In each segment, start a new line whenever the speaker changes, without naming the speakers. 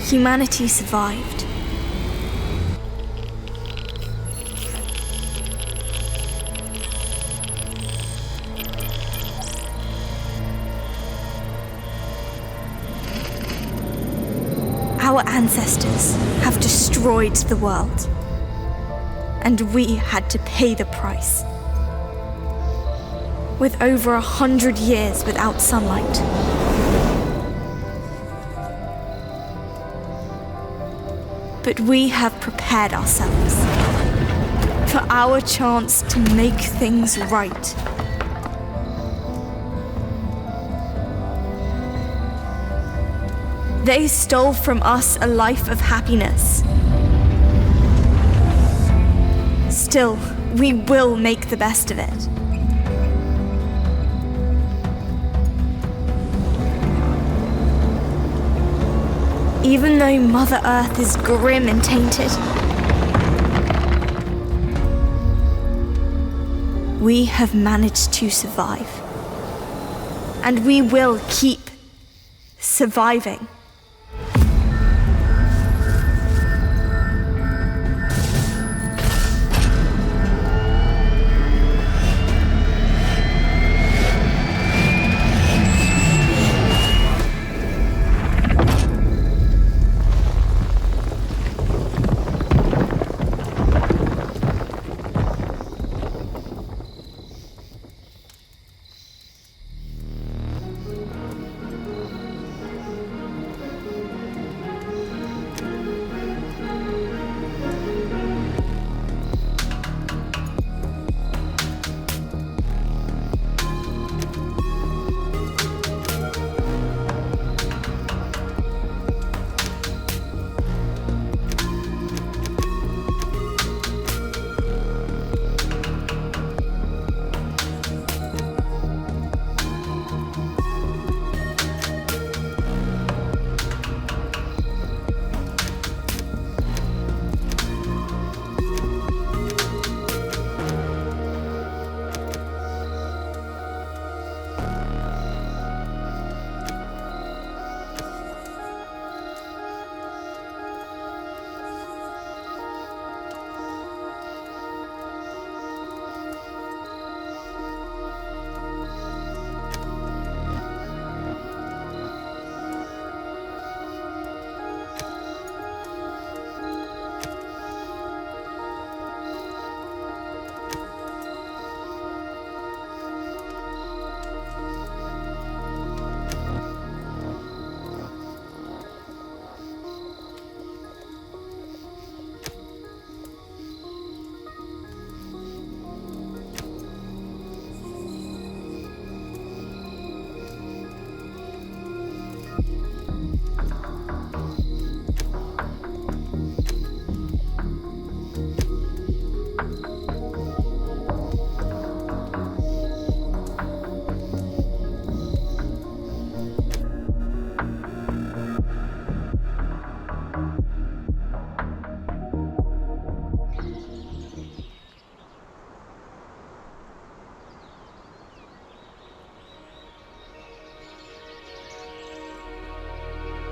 humanity survived. Our ancestors have destroyed the world, and we had to pay the price. With over 100 years without sunlight. But we have prepared ourselves for our chance to make things right. They stole from us a life of happiness. Still, we will make the best of it. Even though Mother Earth is grim and tainted, we have managed to survive. And we will keep surviving.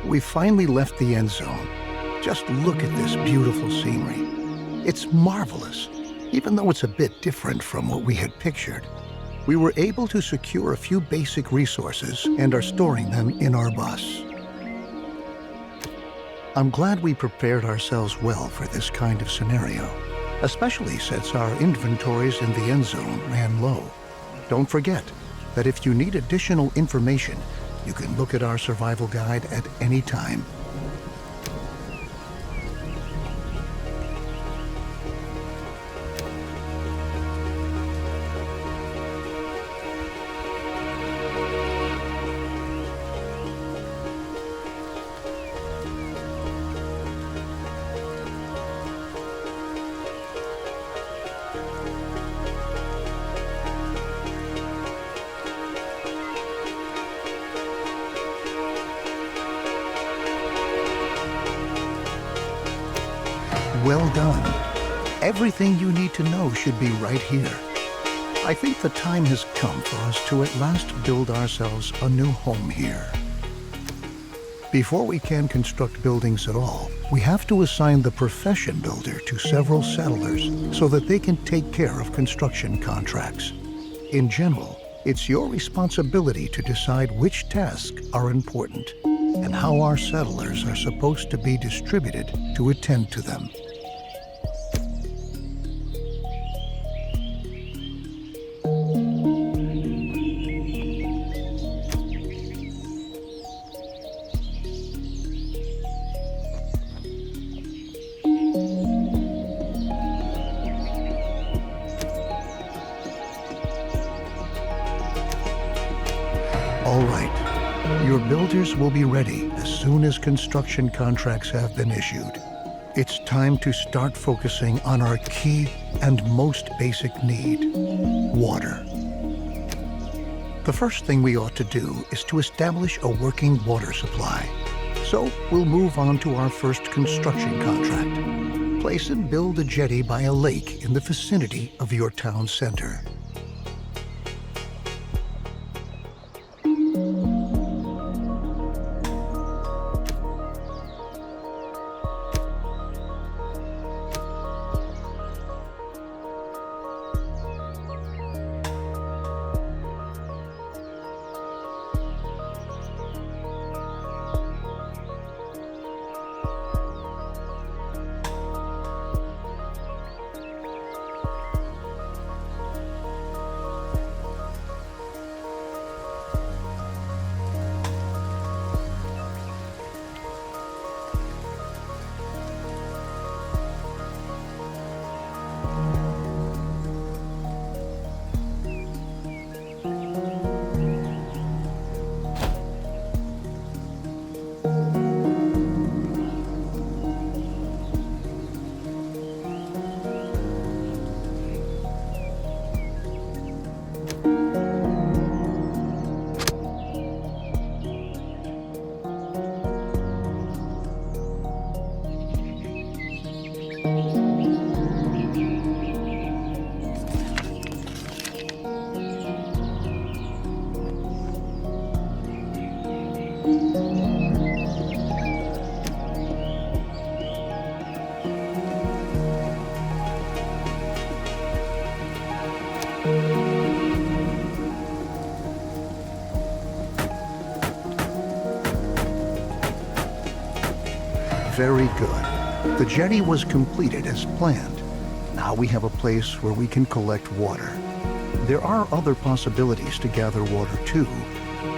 We finally left the Endzone. Just look at this beautiful scenery. It's marvelous, even though it's a bit different from what we had pictured. We were able to secure a few basic resources and are storing them in our bus. I'm glad we prepared ourselves well for this kind of scenario, especially since our inventories in the Endzone ran low. Don't forget that if you need additional information, you can look at our survival guide at any time. Well done. Everything you need to know should be right here. I think the time has come for us to at last build ourselves a new home here. Before we can construct buildings at all, we have to assign the profession builder to several settlers so that they can take care of construction contracts. In general, it's your responsibility to decide which tasks are important and how our settlers are supposed to be distributed to attend to them. All right, your builders will be ready as soon as construction contracts have been issued. It's time to start focusing on our key and most basic need, water. The first thing we ought to do is to establish a working water supply. So we'll move on to our first construction contract. Place and build a jetty by a lake in the vicinity of your town center. Very good. The jetty was completed as planned. Now we have a place where we can collect water. There are other possibilities to gather water too,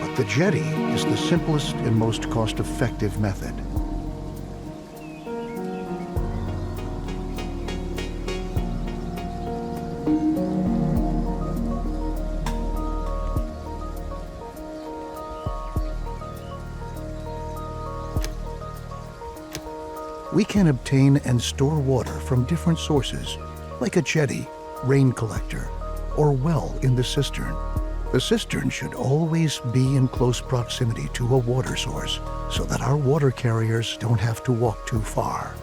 but the jetty is the simplest and most cost-effective method. We can obtain and store water from different sources, like a jetty, rain collector, or well in the cistern. The cistern should always be in close proximity to a water source so that our water carriers don't have to walk too far.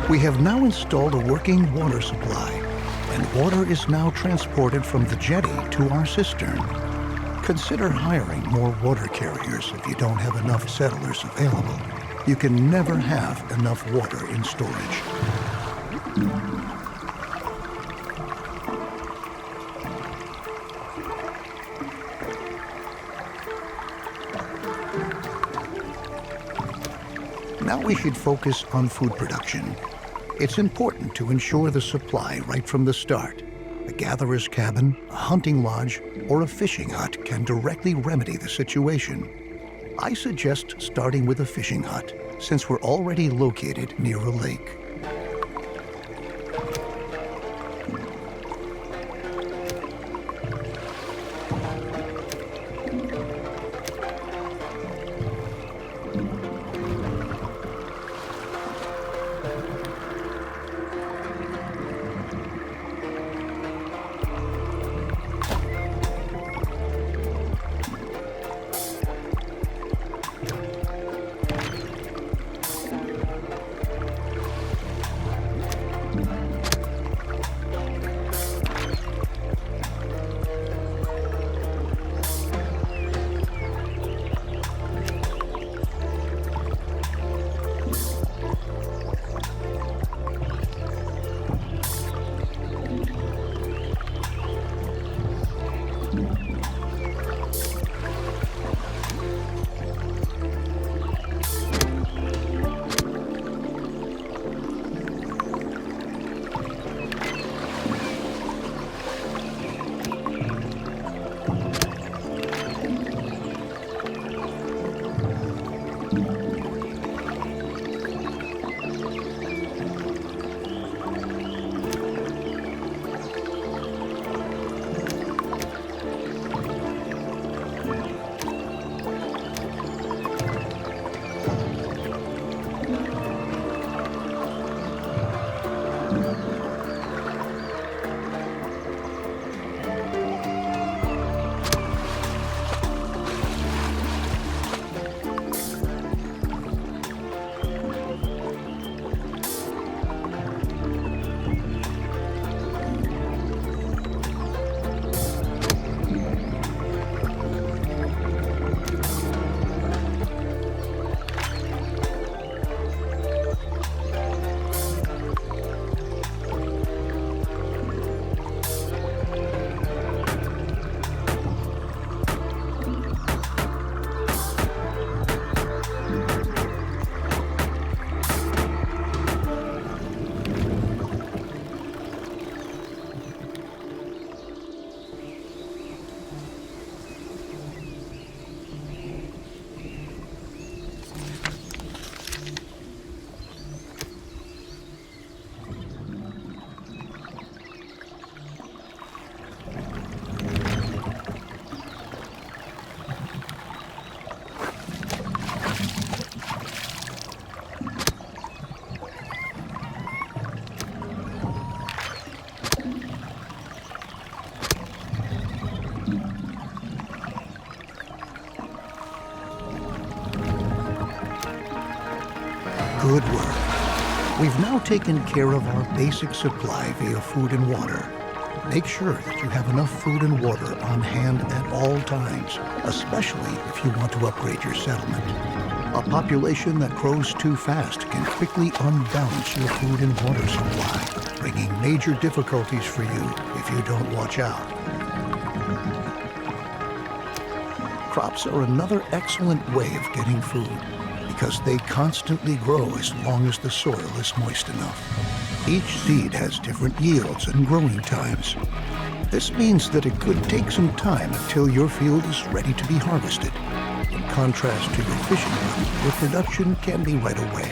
We have now installed a working water supply, and water is now transported from the jetty to our cistern. Consider hiring more water carriers if you don't have enough settlers available. You can never have enough water in storage. Now we should focus on food production. It's important to ensure the supply right from the start. A gatherer's cabin, a hunting lodge, or a fishing hut can directly remedy the situation. I suggest starting with a fishing hut, since we're already located near a lake. Good work. We've now taken care of our basic supply via food and water. Make sure that you have enough food and water on hand at all times, especially if you want to upgrade your settlement. A population that grows too fast can quickly unbalance your food and water supply, bringing major difficulties for you if you don't watch out. Crops are another excellent way of getting food, because they constantly grow as long as the soil is moist enough. Each seed has different yields and growing times. This means that it could take some time until your field is ready to be harvested. In contrast to your fishing hut, where production can be right away.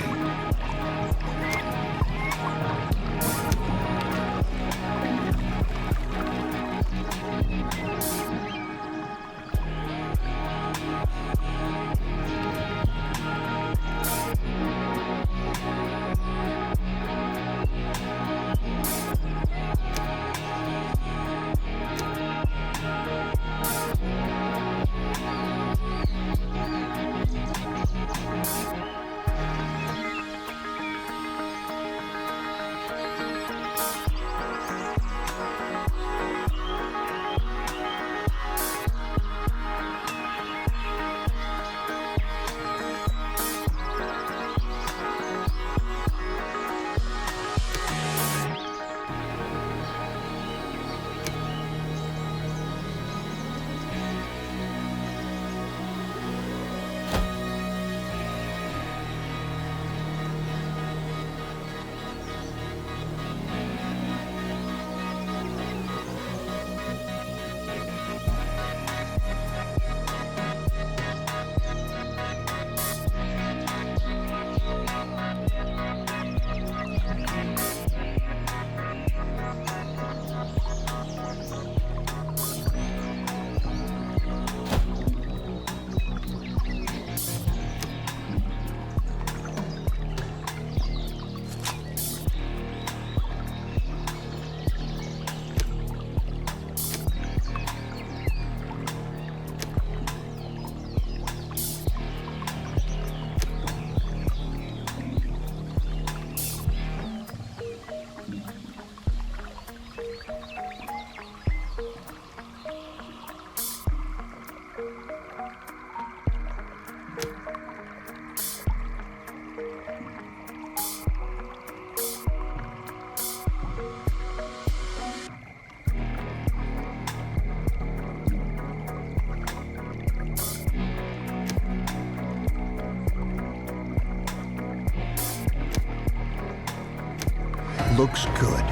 looks good.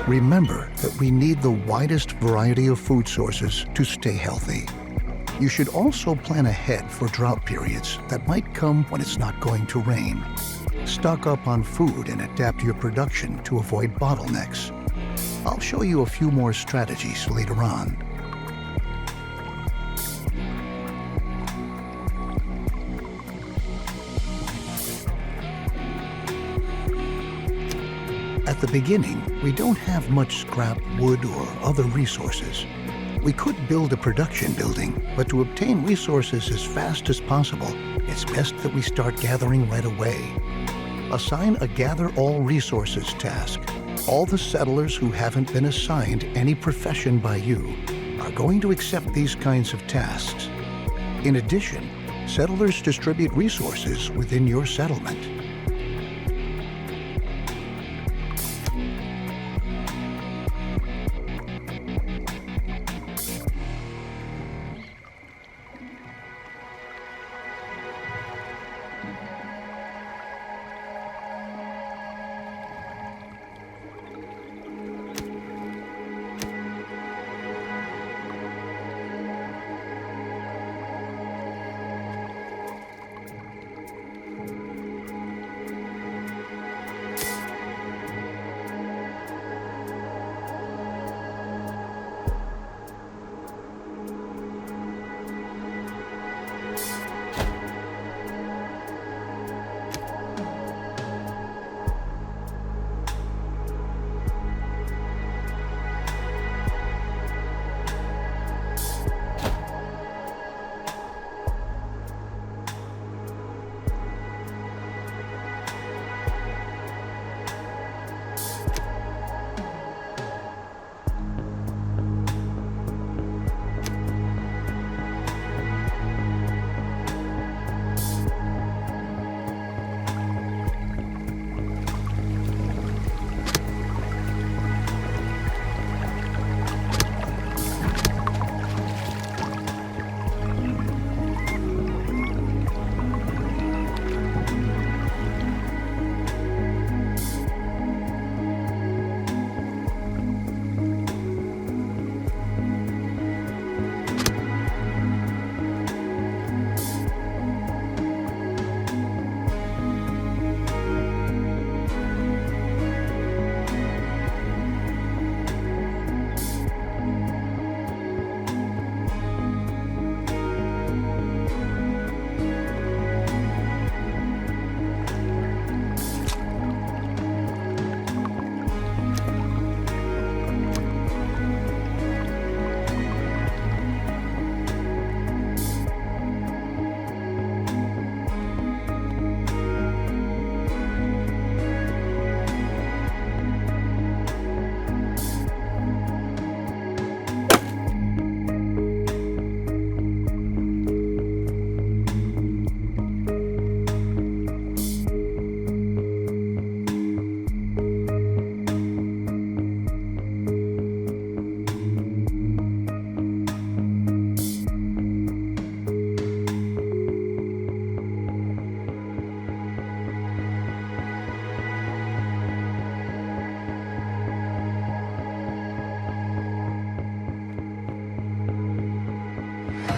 Remember that we need the widest variety of food sources to stay healthy. You should also plan ahead for drought periods that might come when it's not going to rain. Stock up on food and adapt your production to avoid bottlenecks. I'll show you a few more strategies later on. At the beginning, we don't have much scrap, wood, or other resources. We could build a production building, but to obtain resources as fast as possible, it's best that we start gathering right away. Assign a Gather All Resources task. All the settlers who haven't been assigned any profession by you are going to accept these kinds of tasks. In addition, settlers distribute resources within your settlement.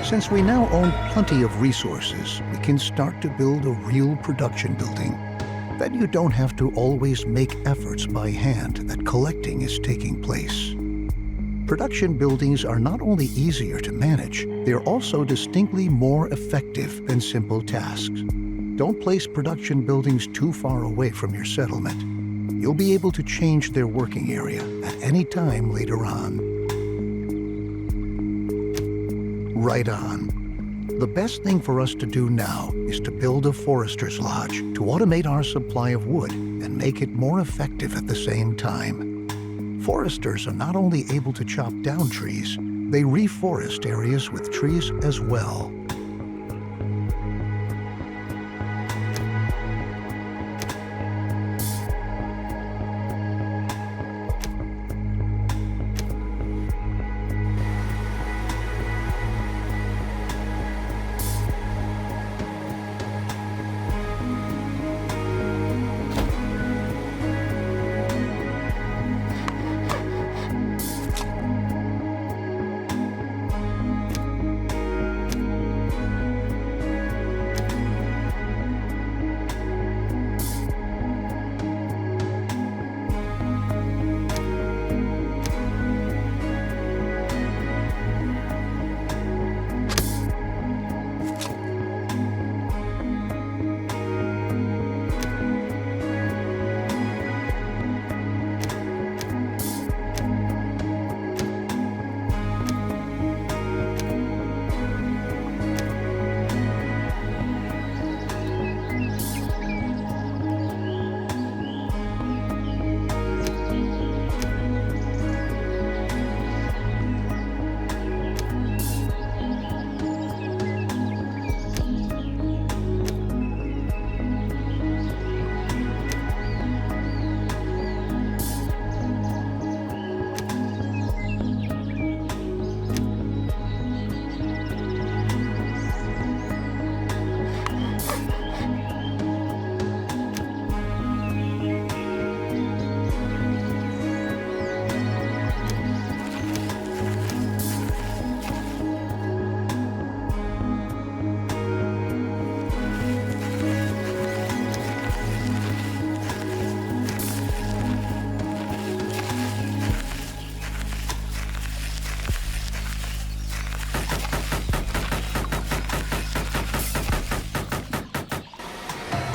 Since we now own plenty of resources, we can start to build a real production building. Then you don't have to always make efforts by hand that collecting is taking place. Production buildings are not only easier to manage, they are also distinctly more effective than simple tasks. Don't place production buildings too far away from your settlement. You'll be able to change their working area at any time later on. Right on. The best thing for us to do now is to build a forester's lodge to automate our supply of wood and make it more effective at the same time. Foresters are not only able to chop down trees, they reforest areas with trees as well.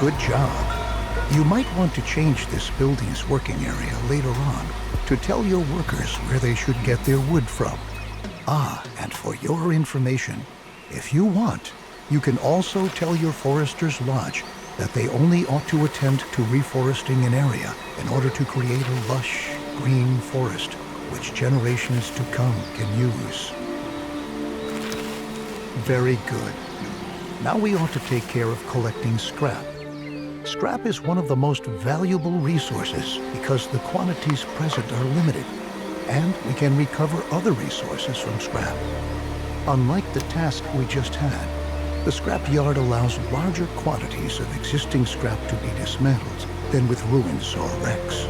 Good job. You might want to change this building's working area later on to tell your workers where they should get their wood from. Ah, and for your information, if you want, you can also tell your Forester's Lodge that they only ought to attempt to reforesting an area in order to create a lush, green forest which generations to come can use. Very good. Now we ought to take care of collecting scrap. Scrap is one of the most valuable resources because the quantities present are limited, and we can recover other resources from scrap. Unlike the task we just had, the scrap yard allows larger quantities of existing scrap to be dismantled than with ruins or wrecks.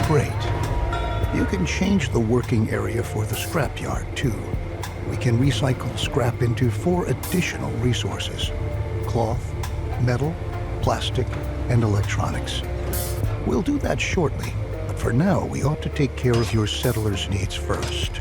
Great. You can change the working area for the scrapyard, too. We can recycle scrap into 4 additional resources: cloth, metal, plastic, and electronics. We'll do that shortly, but for now we ought to take care of your settlers' needs first.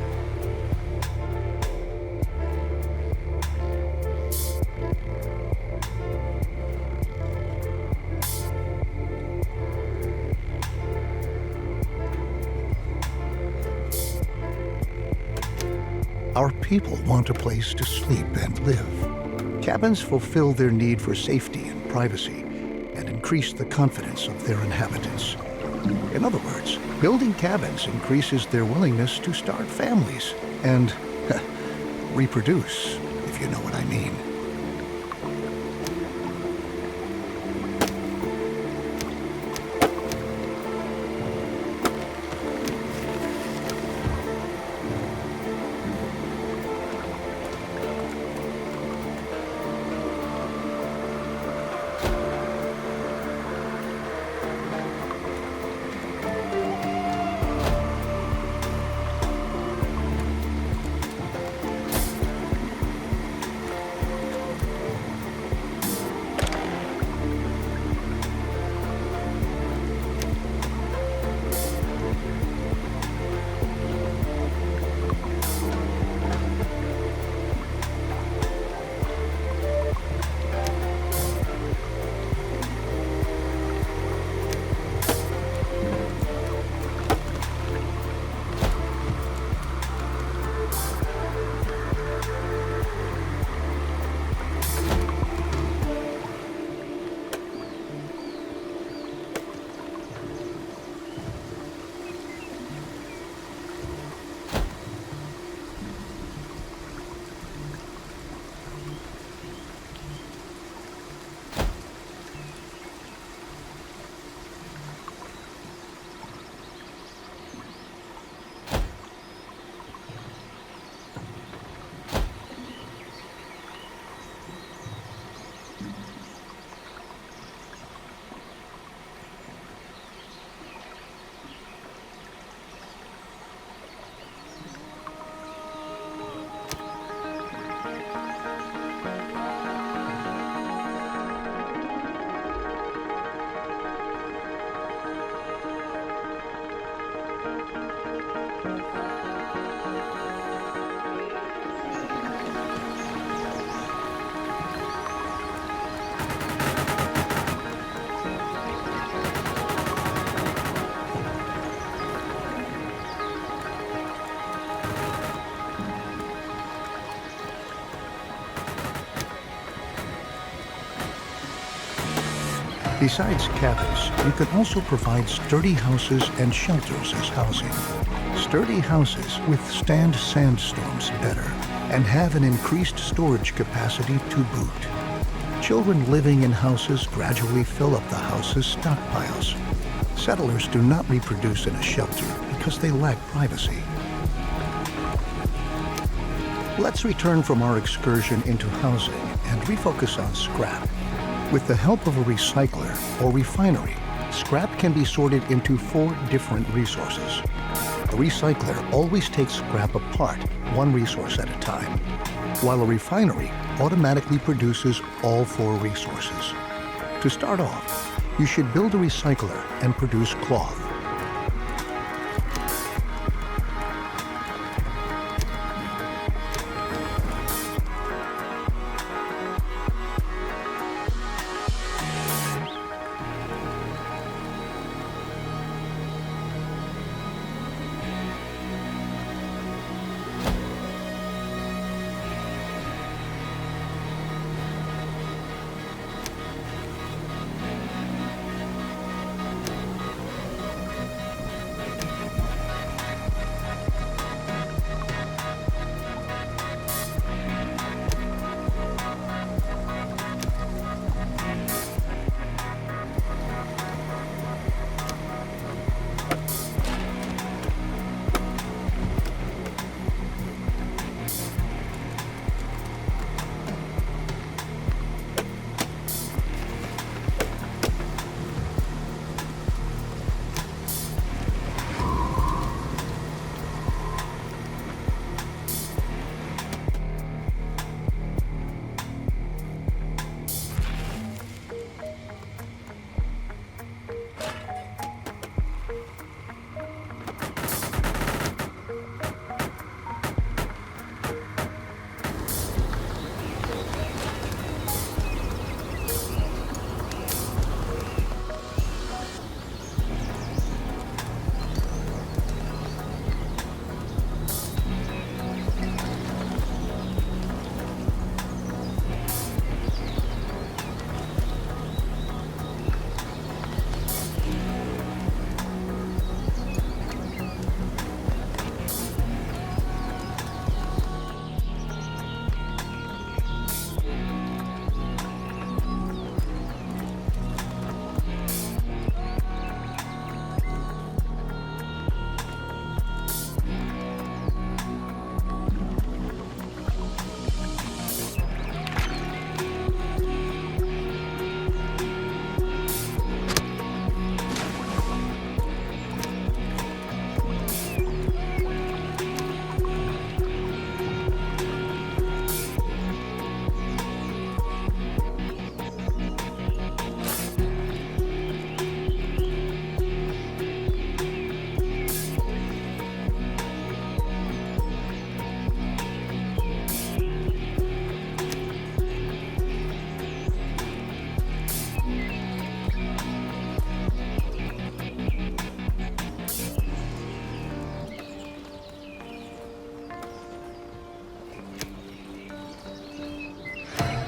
Our people want a place to sleep and live. Cabins fulfill their need for safety and privacy and increase the confidence of their inhabitants. In other words, building cabins increases their willingness to start families and reproduce, if you know what I mean. Besides cabins, you can also provide sturdy houses and shelters as housing. Sturdy houses withstand sandstorms better and have an increased storage capacity to boot. Children living in houses gradually fill up the house's stockpiles. Settlers do not reproduce in a shelter because they lack privacy. Let's return from our excursion into housing and refocus on scrap. With the help of a recycler or refinery, scrap can be sorted into 4 different resources. A recycler always takes scrap apart, one resource at a time, while a refinery automatically produces all 4 resources. To start off, you should build a recycler and produce cloth.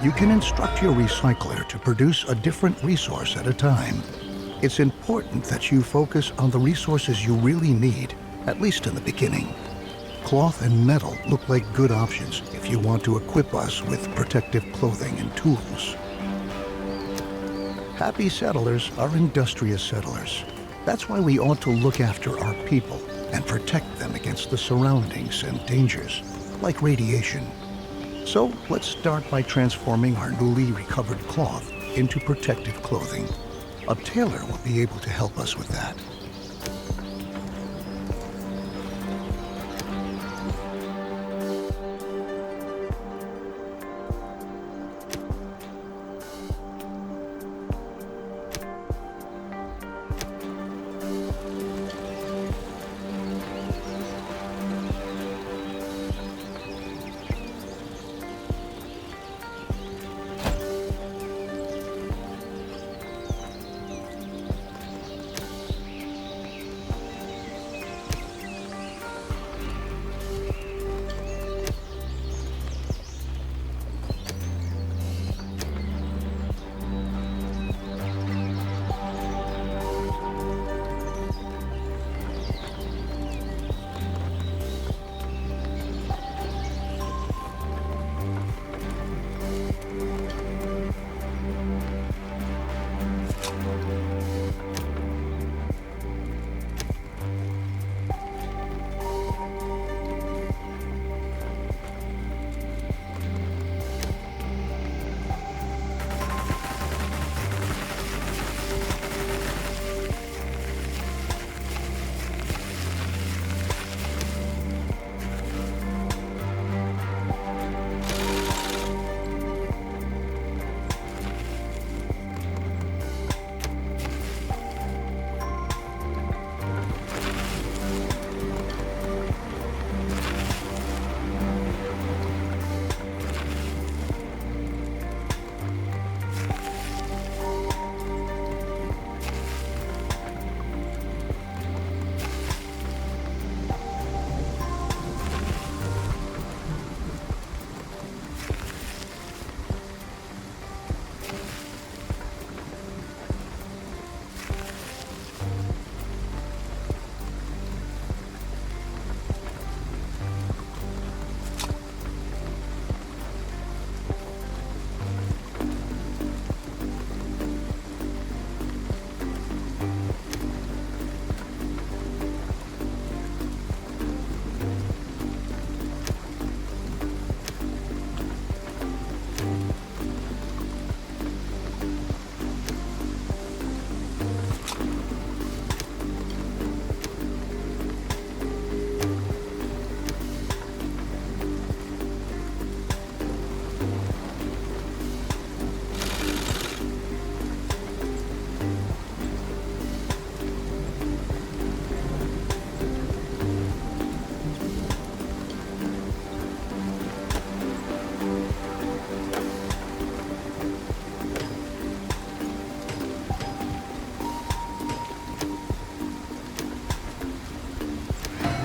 You can instruct your recycler to produce a different resource at a time. It's important that you focus on the resources you really need, at least in the beginning. Cloth and metal look like good options if you want to equip us with protective clothing and tools. Happy settlers are industrious settlers. That's why we ought to look after our people and protect them against the surroundings and dangers, like radiation. So let's start by transforming our newly recovered cloth into protective clothing. A tailor will be able to help us with that.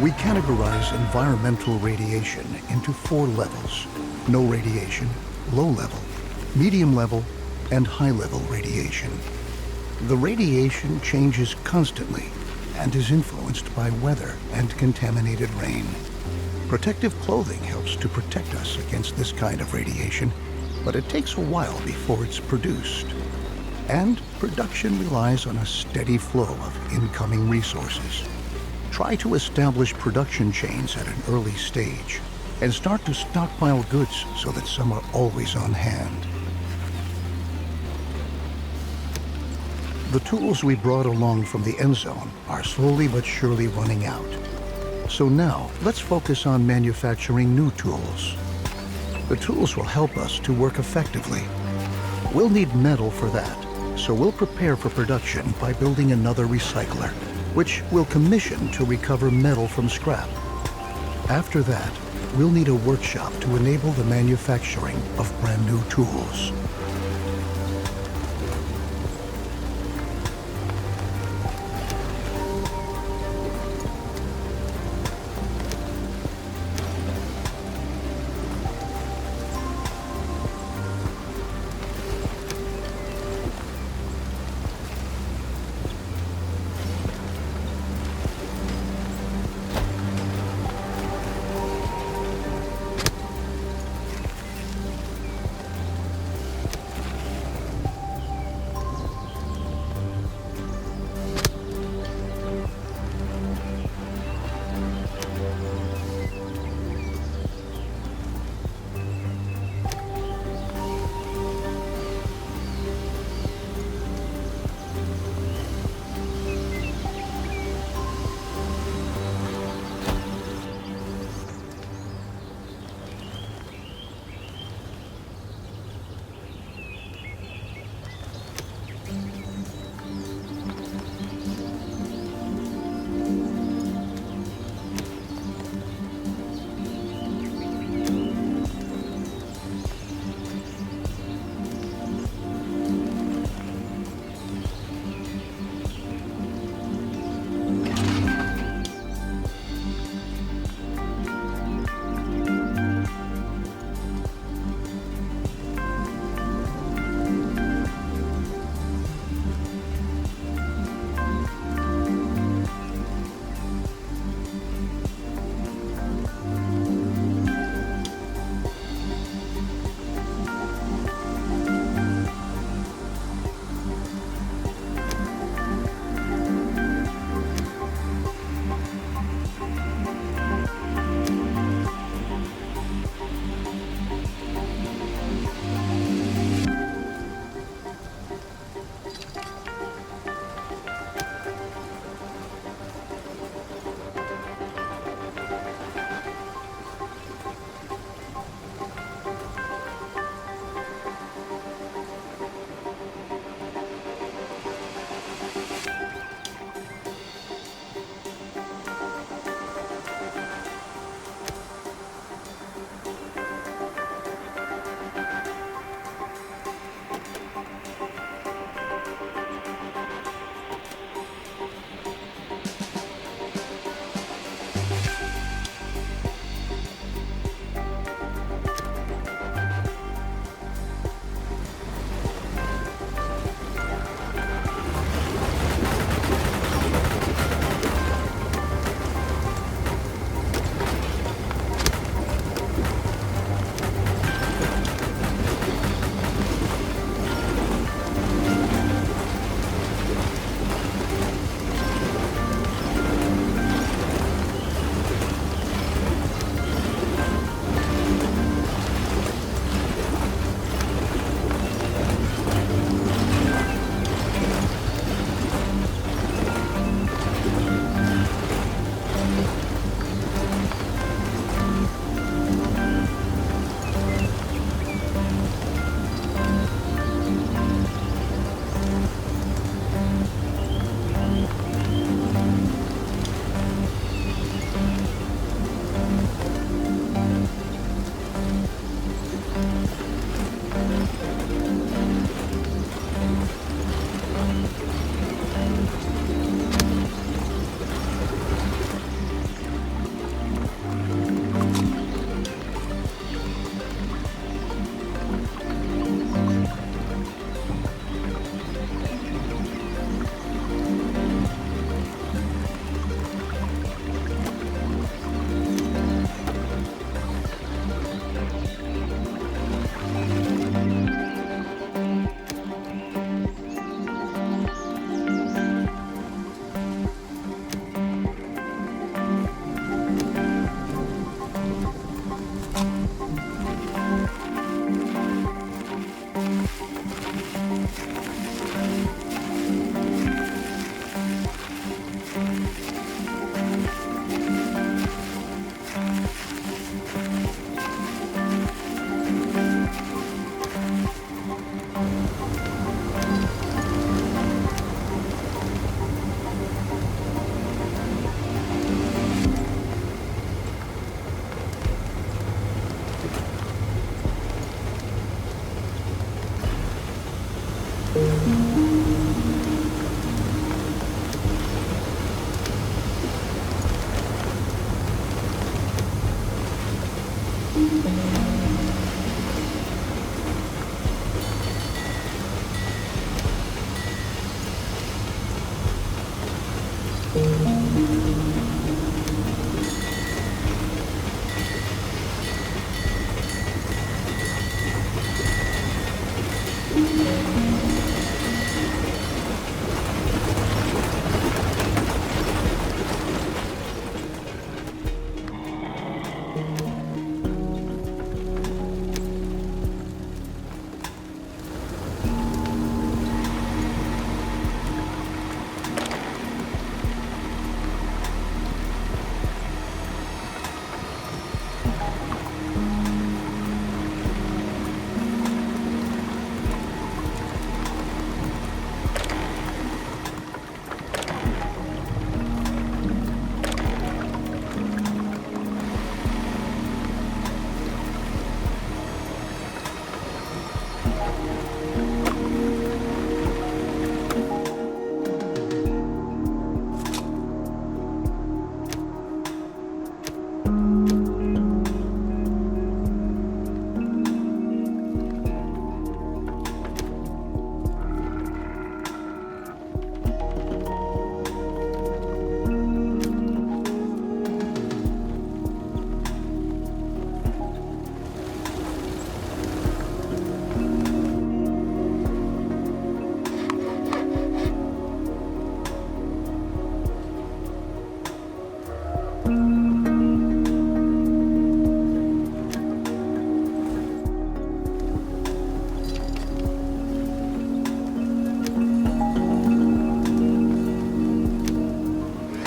We categorize environmental radiation into 4 levels: no radiation, low level, medium level, and high level radiation. The radiation changes constantly and is influenced by weather and contaminated rain. Protective clothing helps to protect us against this kind of radiation, but it takes a while before it's produced. And production relies on a steady flow of incoming resources. Try to establish production chains at an early stage and start to stockpile goods so that some are always on hand. The tools we brought along from the Endzone are slowly but surely running out. So now, let's focus on manufacturing new tools. The tools will help us to work effectively. We'll need metal for that, so we'll prepare for production by building another recycler, which we'll commission to recover metal from scrap. After that, we'll need a workshop to enable the manufacturing of brand new tools.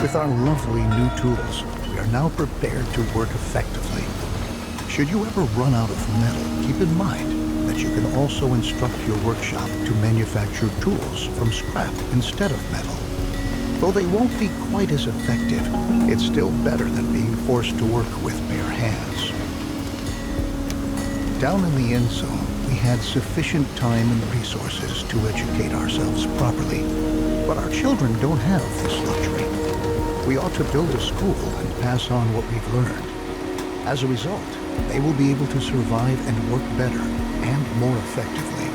With our lovely new tools, we are now prepared to work effectively. Should you ever run out of metal, keep in mind that you can also instruct your workshop to manufacture tools from scrap instead of metal. Though they won't be quite as effective, it's still better than being forced to work with bare hands. Down in the Endzone, we had sufficient time and resources to educate ourselves properly, but our children don't have this luxury. We ought to build a school and pass on what we've learned. As a result, they will be able to survive and work better and more effectively.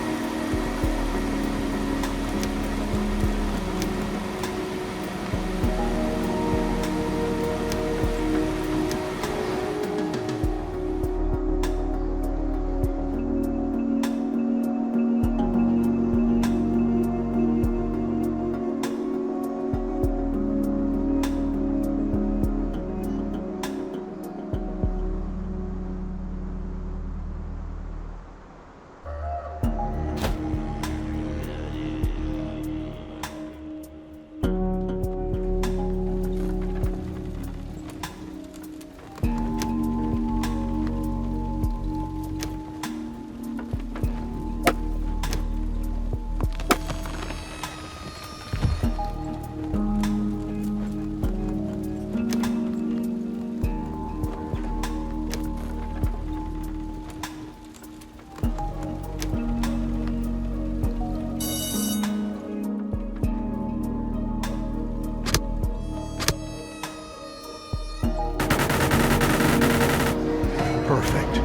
Perfect.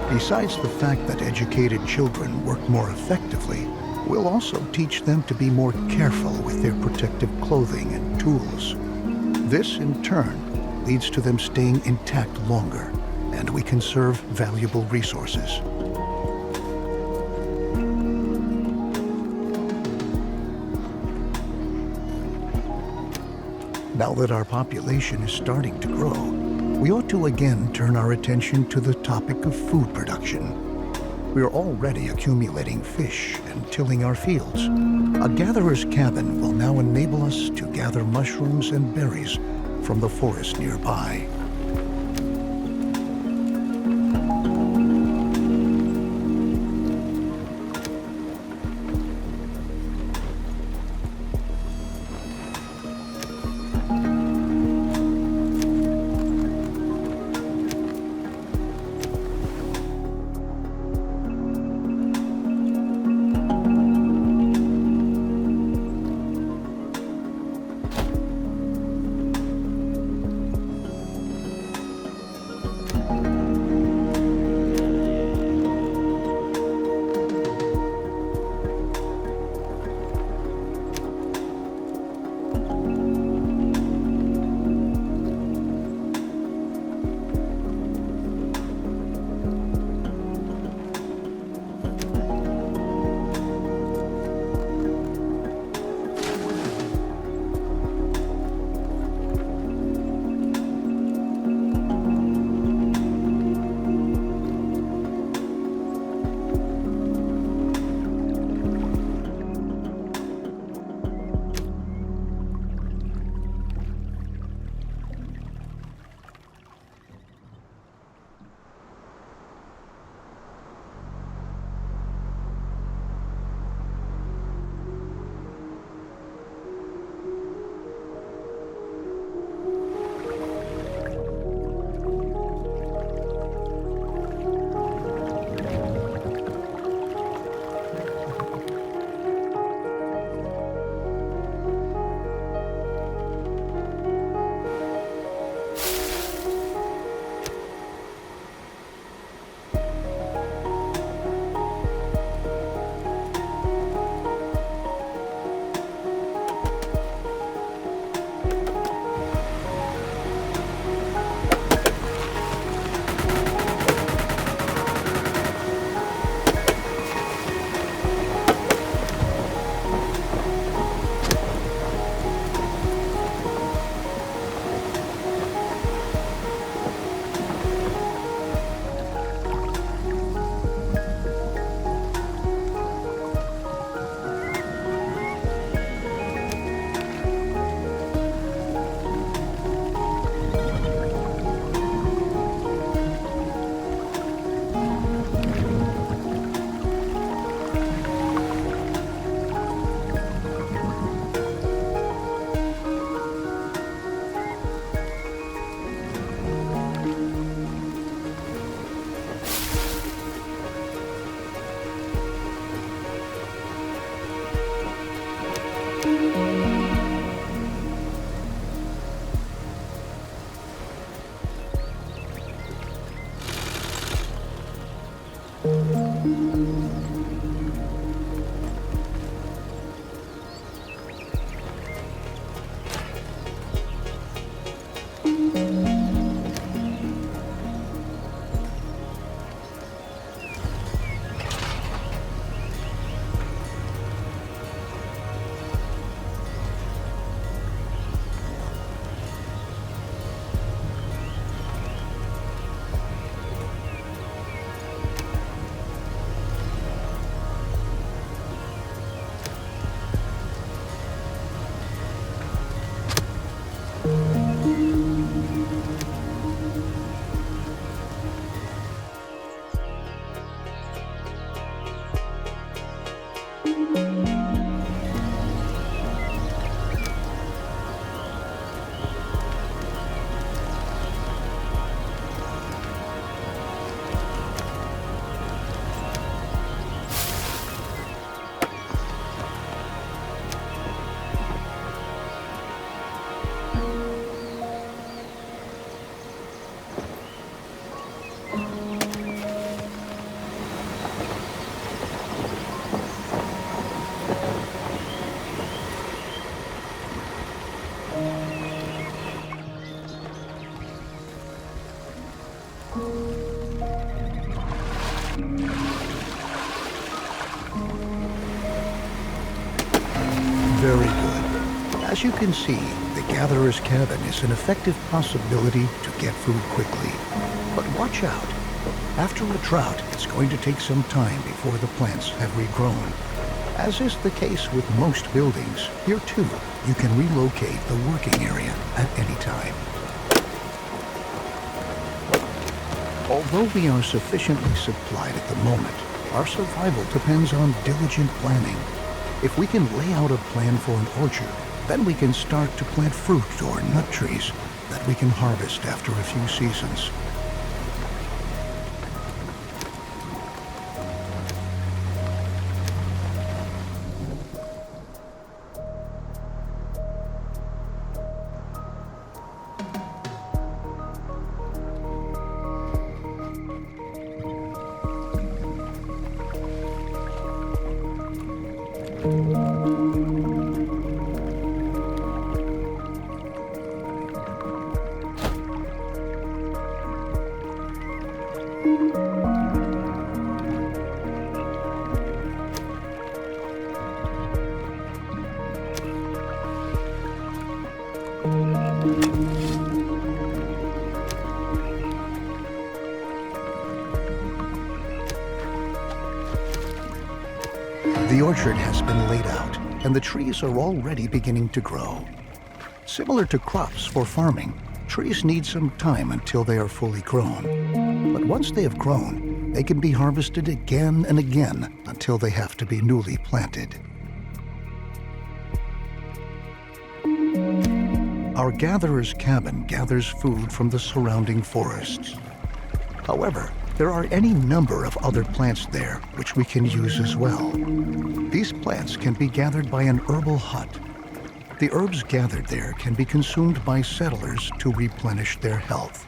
Besides the fact that educated children work more effectively, we'll also teach them to be more careful with their protective clothing and tools. This, in turn, leads to them staying intact longer, and we conserve valuable resources. Now that our population is starting to grow, we ought to again turn our attention to the topic of food production. We are already accumulating fish and tilling our fields. A gatherer's cabin will now enable us to gather mushrooms and berries from the forest nearby. Very good. As you can see, the Gatherer's Cabin is an effective possibility to get food quickly. But watch out. After a drought, it's going to take some time before the plants have regrown. As is the case with most buildings, here too, you can relocate the working area at any time. Although we are sufficiently supplied at the moment, our survival depends on diligent planning. If we can lay out a plan for an orchard, then we can start to plant fruit or nut trees that we can harvest after a few seasons. The orchard has been laid out, and the trees are already beginning to grow. Similar to crops for farming, trees need some time until they are fully grown. But once they have grown, they can be harvested again and again until they have to be newly planted. Our Gatherer's Cabin gathers food from the surrounding forests. However, there are any number of other plants there which we can use as well. These plants can be gathered by an herbal hut. The herbs gathered there can be consumed by settlers to replenish their health.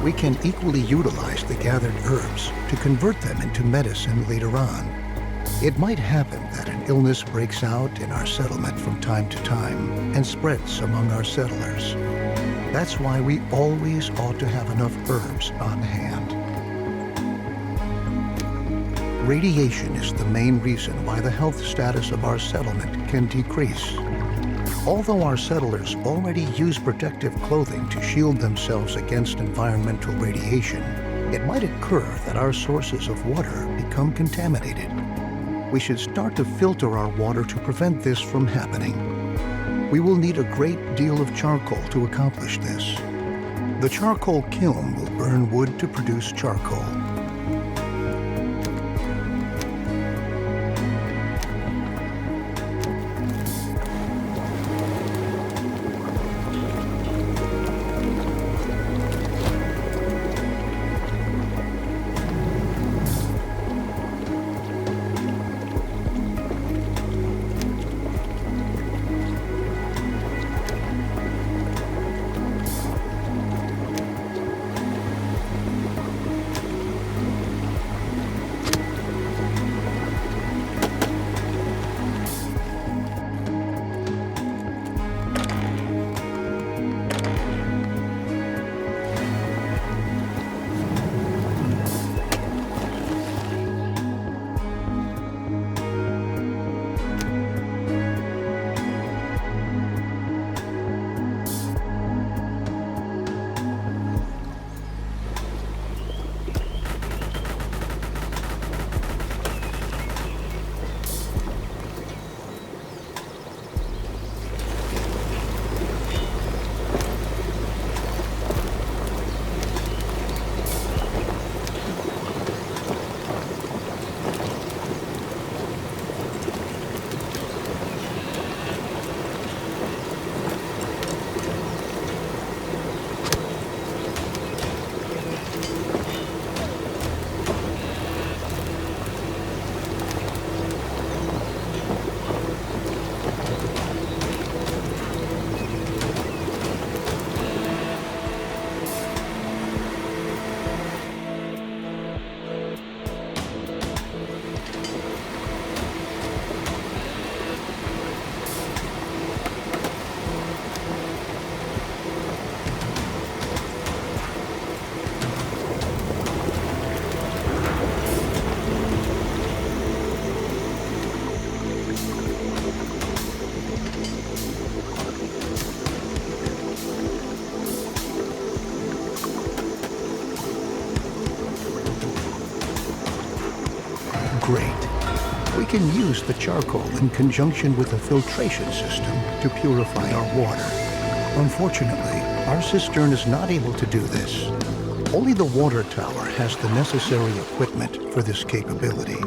we can equally utilize the gathered herbs to convert them into medicine later on. It might happen that an illness breaks out in our settlement from time to time and spreads among our settlers. That's why we always ought to have enough herbs on hand. Radiation is the main reason why the health status of our settlement can decrease. Although our settlers already use protective clothing to shield themselves against environmental radiation, it might occur that our sources of water become contaminated. We should start to filter our water to prevent this from happening. We will need a great deal of charcoal to accomplish this. The charcoal kiln will burn wood to produce charcoal. Great. We can use the charcoal in conjunction with a filtration system to purify our water. Unfortunately, our cistern is not able to do this. Only the water tower has the necessary equipment for this capability.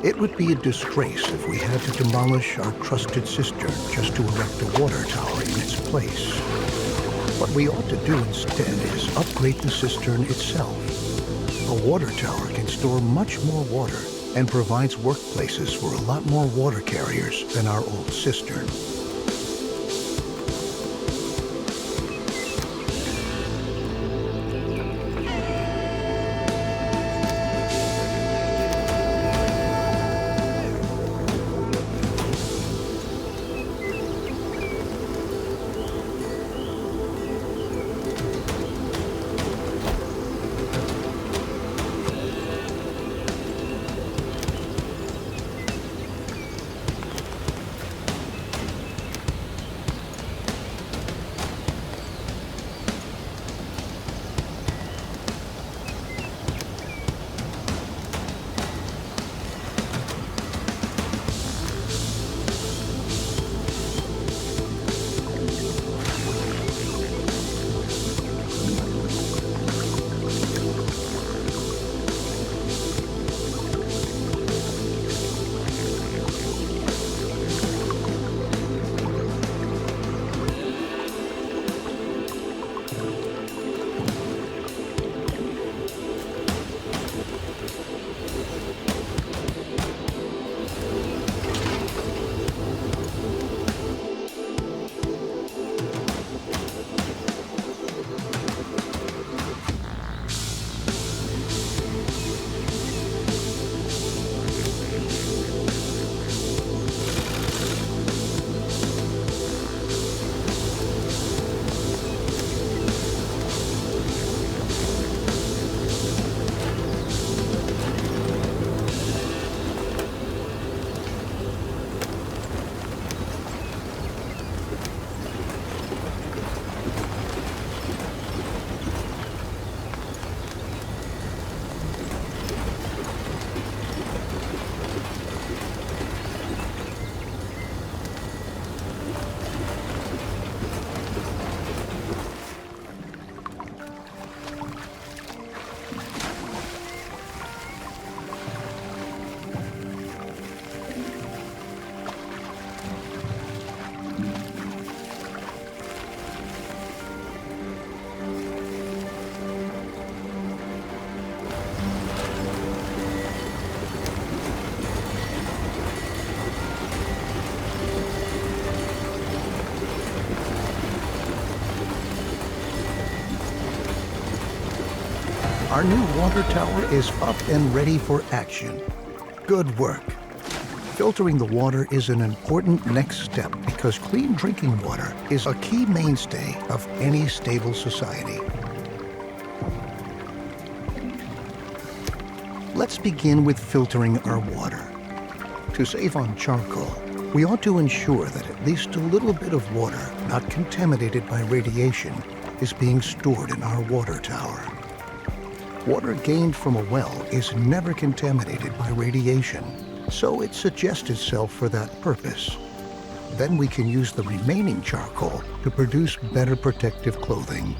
It would be a disgrace if we had to demolish our trusted cistern just to erect a water tower in its place. What we ought to do instead is upgrade the cistern itself. A water tower can store much more water and provides workplaces for a lot more water carriers than our old cistern. Our new water tower is up and ready for action. Good work. Filtering the water is an important next step because clean drinking water is a key mainstay of any stable society. Let's begin with filtering our water. To save on charcoal, we ought to ensure that at least a little bit of water not contaminated by radiation is being stored in our water tower. Water gained from a well is never contaminated by radiation, so it suggests itself for that purpose. Then we can use the remaining charcoal to produce better protective clothing.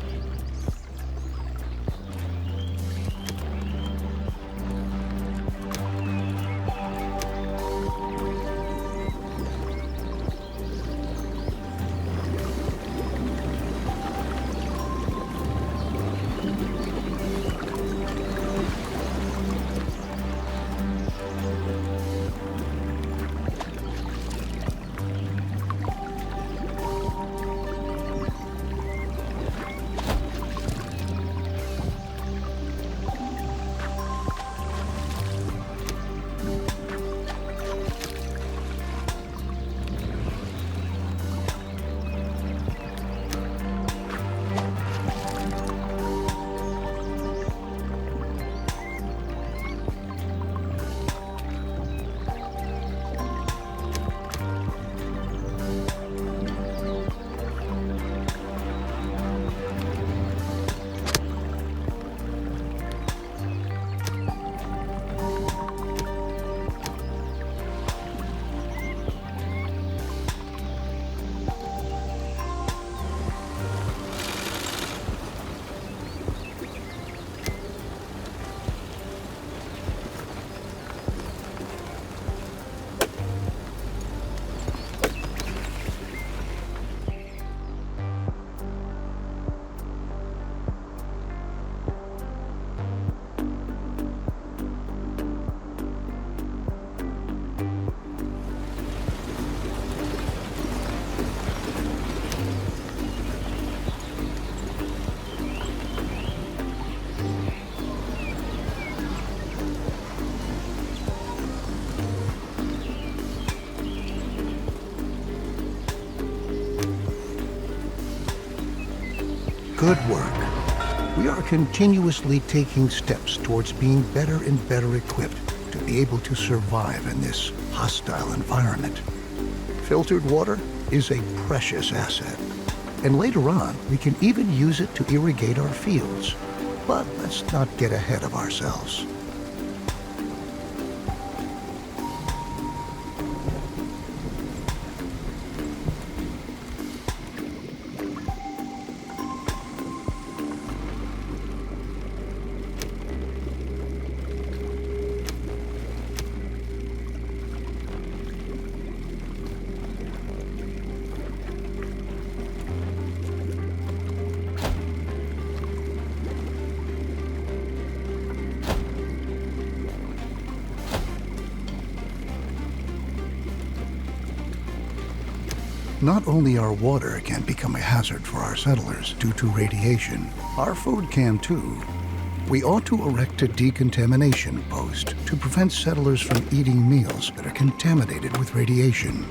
Good work. We are continuously taking steps towards being better and better equipped to be able to survive in this hostile environment. Filtered water is a precious asset, and later on we can even use it to irrigate our fields. But let's not get ahead of ourselves. Not only our water can become a hazard for our settlers due to radiation, our food can too. We ought to erect a decontamination post to prevent settlers from eating meals that are contaminated with radiation.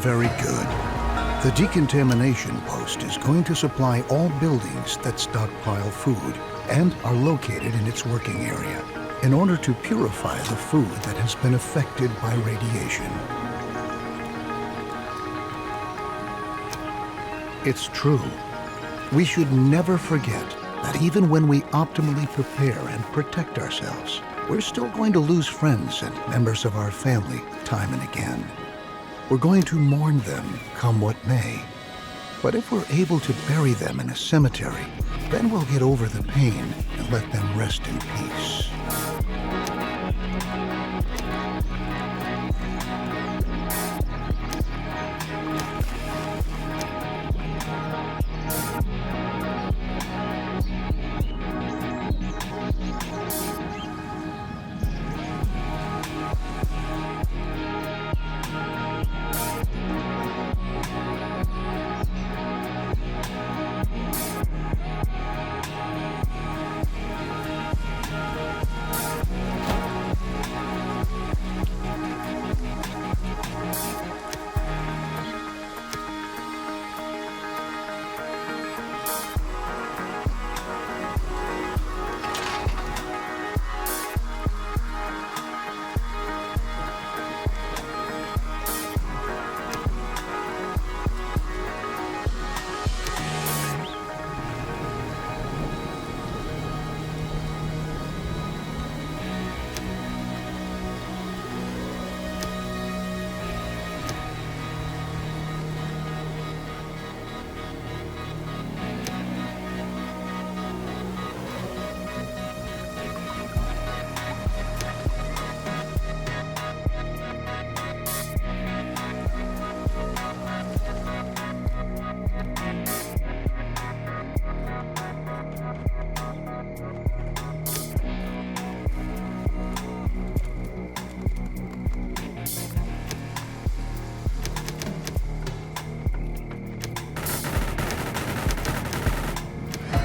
Very good. The decontamination post is going to supply all buildings that stockpile food and are located in its working area in order to purify the food that has been affected by radiation. It's true. We should never forget that even when we optimally prepare and protect ourselves, we're still going to lose friends and members of our family time and again. We're going to mourn them, come what may. But if we're able to bury them in a cemetery, then we'll get over the pain and let them rest in peace.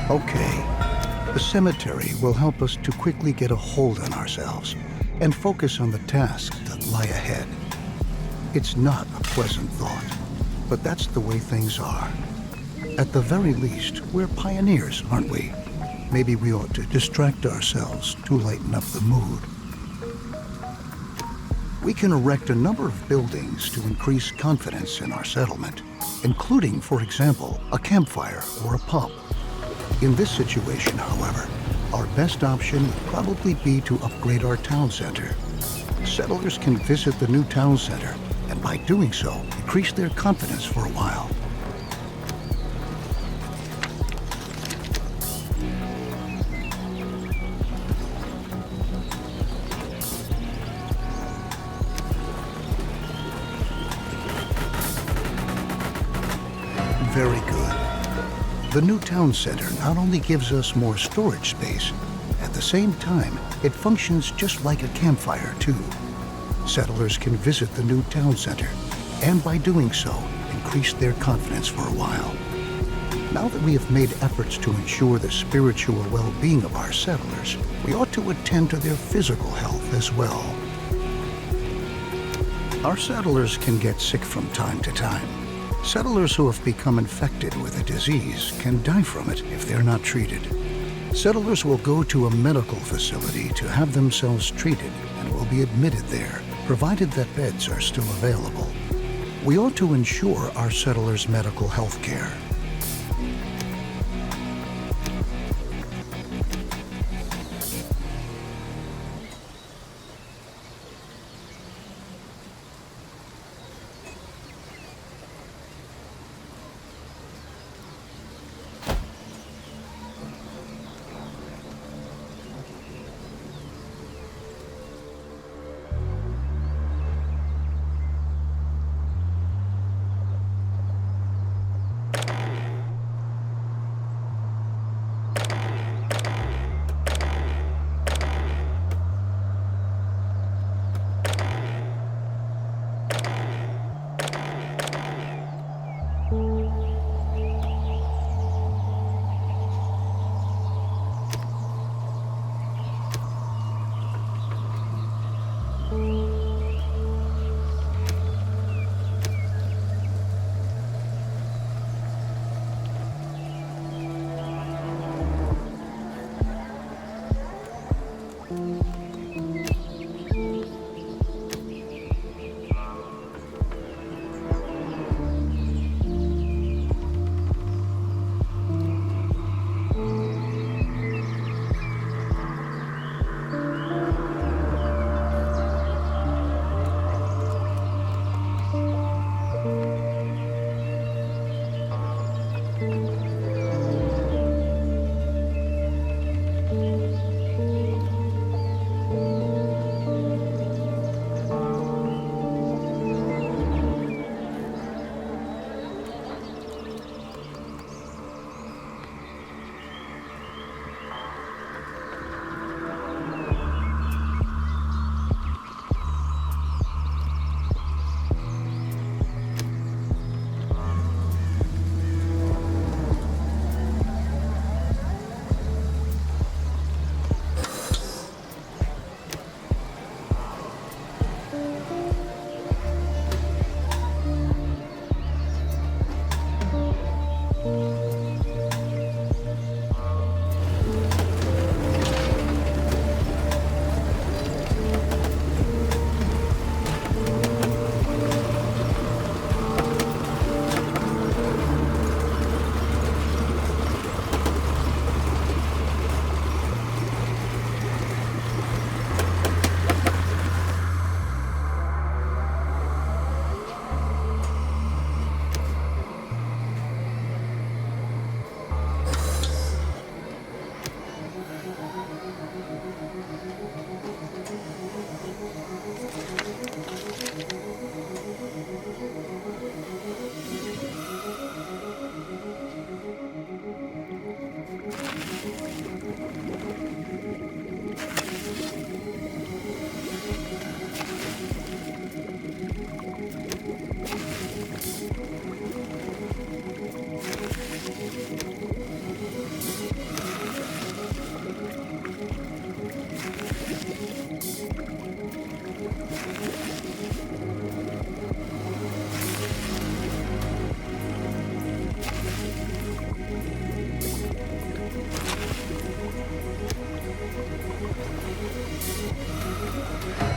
Okay, the cemetery will help us to quickly get a hold on ourselves and focus on the tasks that lie ahead. It's not a pleasant thought, but that's the way things are. At the very least, we're pioneers, aren't we? Maybe we ought to distract ourselves to lighten up the mood. We can erect a number of buildings to increase confidence in our settlement, including, for example, a campfire or a pub. In this situation, however, our best option would probably be to upgrade our town center. Settlers can visit the new town center, and by doing so, increase their confidence for a while. Very good. The new town center not only gives us more storage space, at the same time, it functions just like a campfire too. Settlers can visit the new town center, and by doing so, increase their confidence for a while. Now that we have made efforts to ensure the spiritual well-being of our settlers, we ought to attend to their physical health as well. Our settlers can get sick from time to time. Settlers who have become infected with a disease can die from it if they're not treated. Settlers will go to a medical facility to have themselves treated and will be admitted there, provided that beds are still available. We ought to ensure our settlers' medical health care.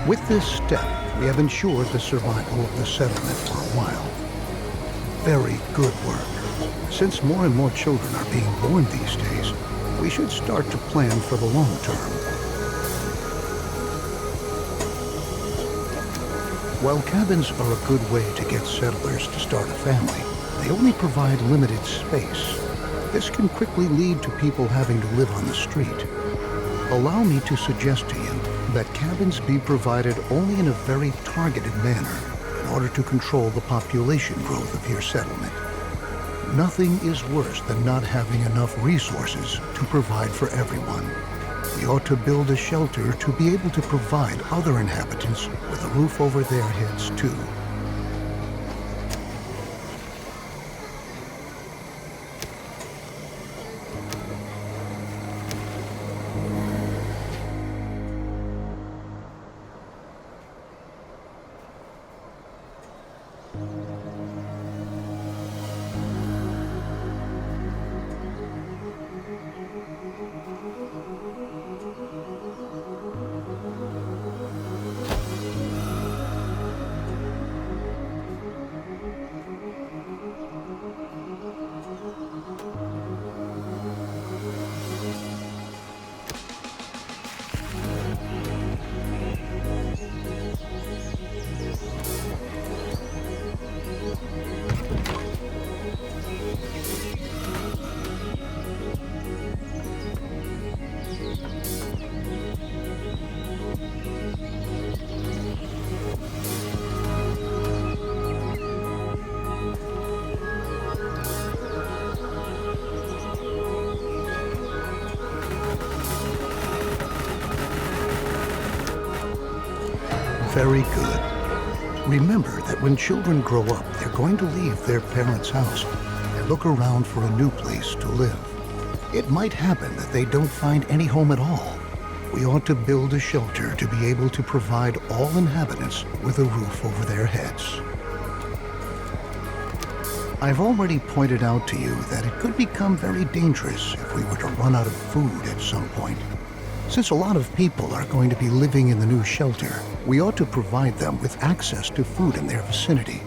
With this step, we have ensured the survival of the settlement for a while. Very good work. Since more and more children are being born these days, we should start to plan for the long term. While cabins are a good way to get settlers to start a family, they only provide limited space. This can quickly lead to people having to live on the street. Allow me to suggest to you that cabins be provided only in a very targeted manner in order to control the population growth of your settlement. Nothing is worse than not having enough resources to provide for everyone. We ought to build a shelter to be able to provide other inhabitants with a roof over their heads too. Very good. Remember that when children grow up, they're going to leave their parents' house and look around for a new place to live. It might happen that they don't find any home at all. We ought to build a shelter to be able to provide all inhabitants with a roof over their heads. I've already pointed out to you that it could become very dangerous if we were to run out of food at some point. Since a lot of people are going to be living in the new shelter, we ought to provide them with access to food in their vicinity.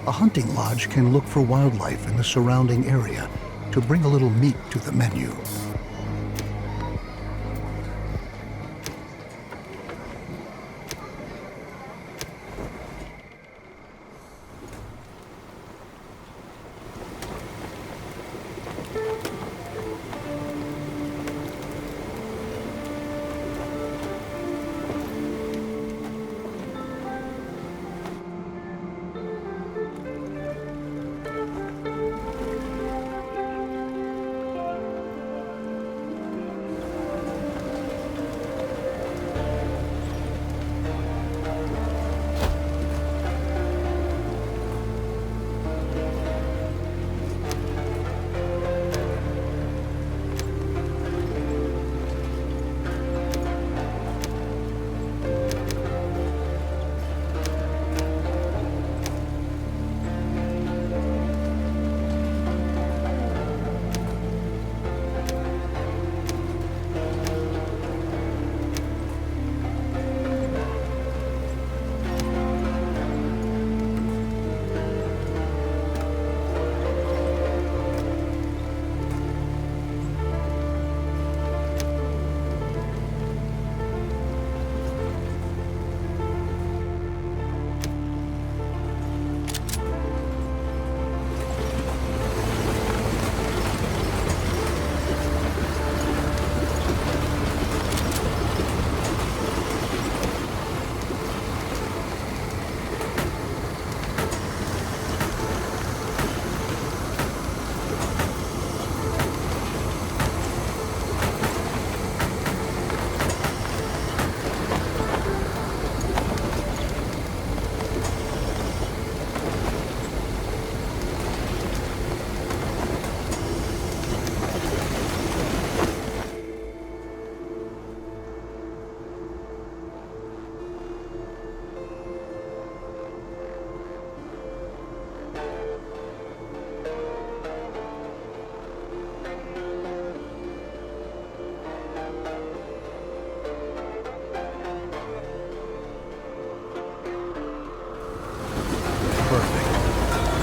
A hunting lodge can look for wildlife in the surrounding area to bring a little meat to the menu.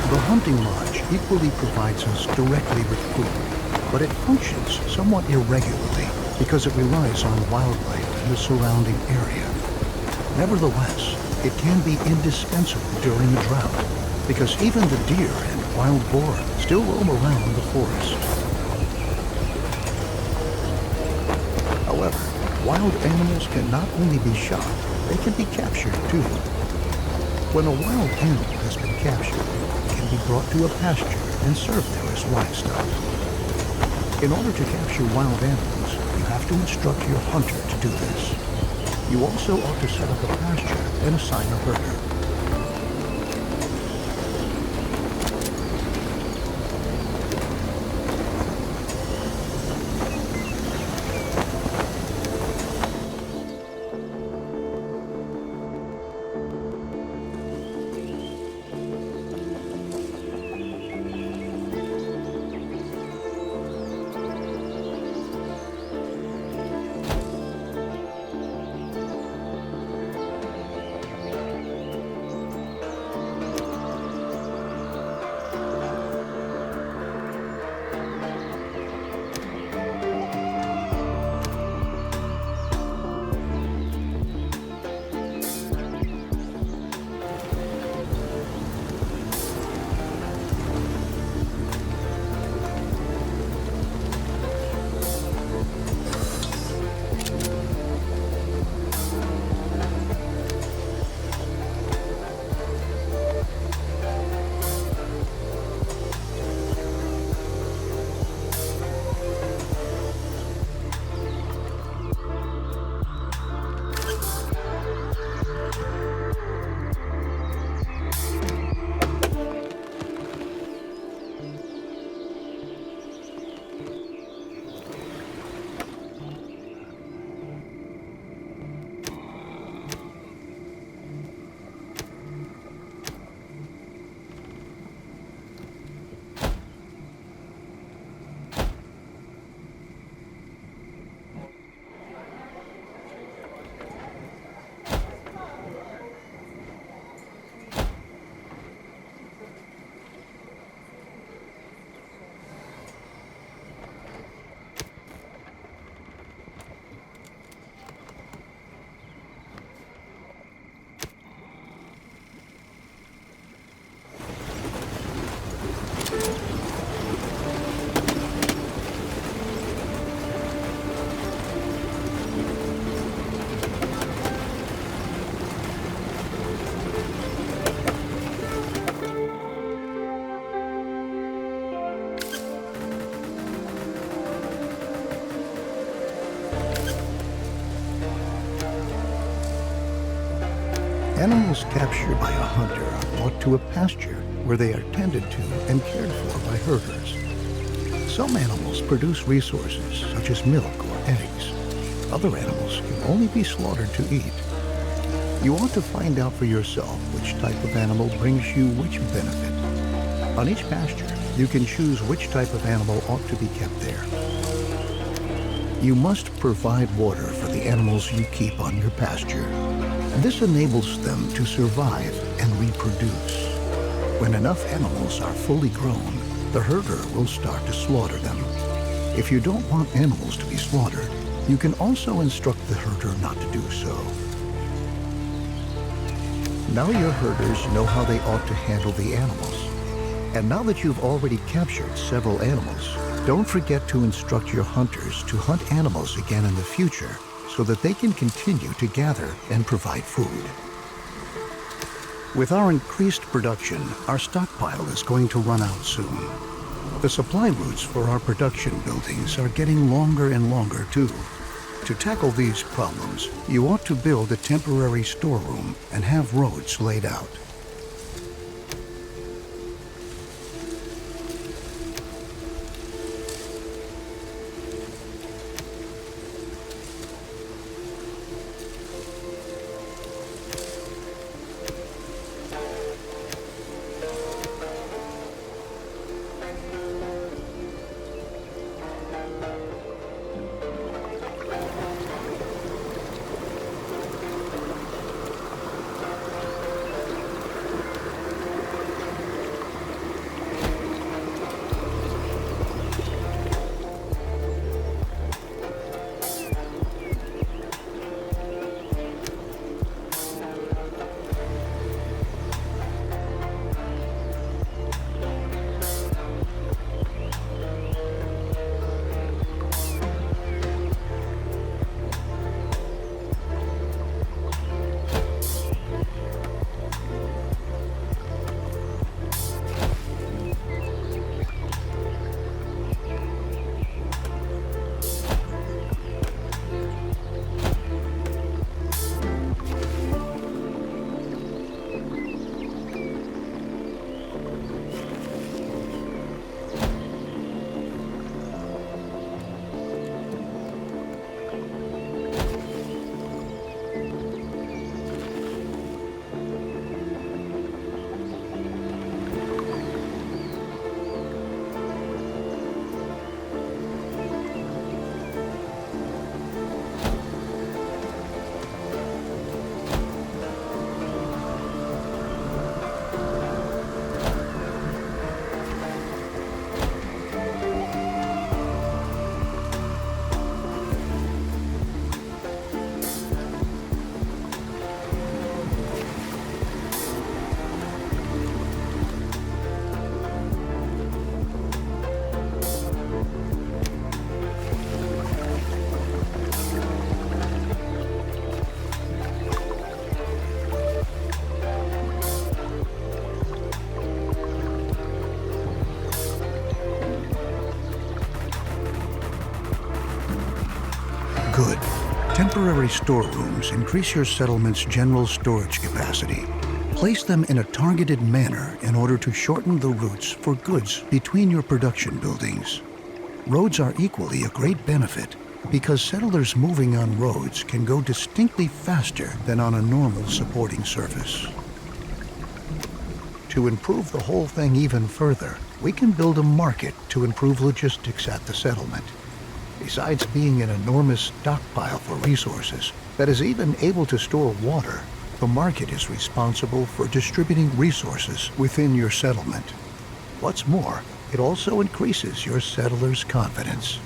The hunting lodge equally provides us directly with food, but it functions somewhat irregularly because it relies on wildlife in the surrounding area. Nevertheless, it can be indispensable during a drought, because even the deer and wild boar still roam around the forest. However, wild animals can not only be shot, they can be captured too. When a wild animal has been captured, it can be brought to a pasture and served there as livestock. In order to capture wild animals, you have to instruct your hunter to do this. You also ought to set up a pasture and assign a herder. Animals captured by a hunter are brought to a pasture where they are tended to and cared for by herders. Some animals produce resources such as milk or eggs. Other animals can only be slaughtered to eat. You ought to find out for yourself which type of animal brings you which benefit. On each pasture, you can choose which type of animal ought to be kept there. You must provide water for the animals you keep on your pasture. This enables them to survive and reproduce. When enough animals are fully grown, the herder will start to slaughter them. If you don't want animals to be slaughtered, you can also instruct the herder not to do so. Now your herders know how they ought to handle the animals. And now that you've already captured several animals, don't forget to instruct your hunters to hunt animals again in the future so that they can continue to gather and provide food. With our increased production, our stockpile is going to run out soon. The supply routes for our production buildings are getting longer and longer too. To tackle these problems, you ought to build a temporary storeroom and have roads laid out. Temporary storerooms increase your settlement's general storage capacity. Place them in a targeted manner in order to shorten the routes for goods between your production buildings. Roads are equally a great benefit because settlers moving on roads can go distinctly faster than on a normal supporting surface. To improve the whole thing even further, we can build a market to improve logistics at the settlement. Besides being an enormous stockpile for resources that is even able to store water, the market is responsible for distributing resources within your settlement. What's more, it also increases your settlers' confidence.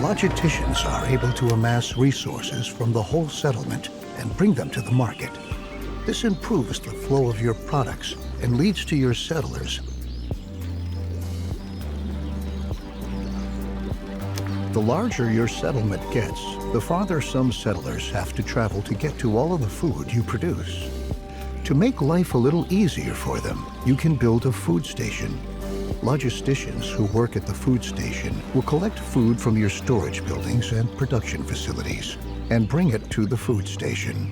Logisticians are able to amass resources from the whole settlement and bring them to the market. This improves the flow of your products and leads to your settlers. The larger your settlement gets, the farther some settlers have to travel to get to all of the food you produce. To make life a little easier for them, you can build a food station. Logisticians who work at the food station will collect food from your storage buildings and production facilities and bring it to the food station.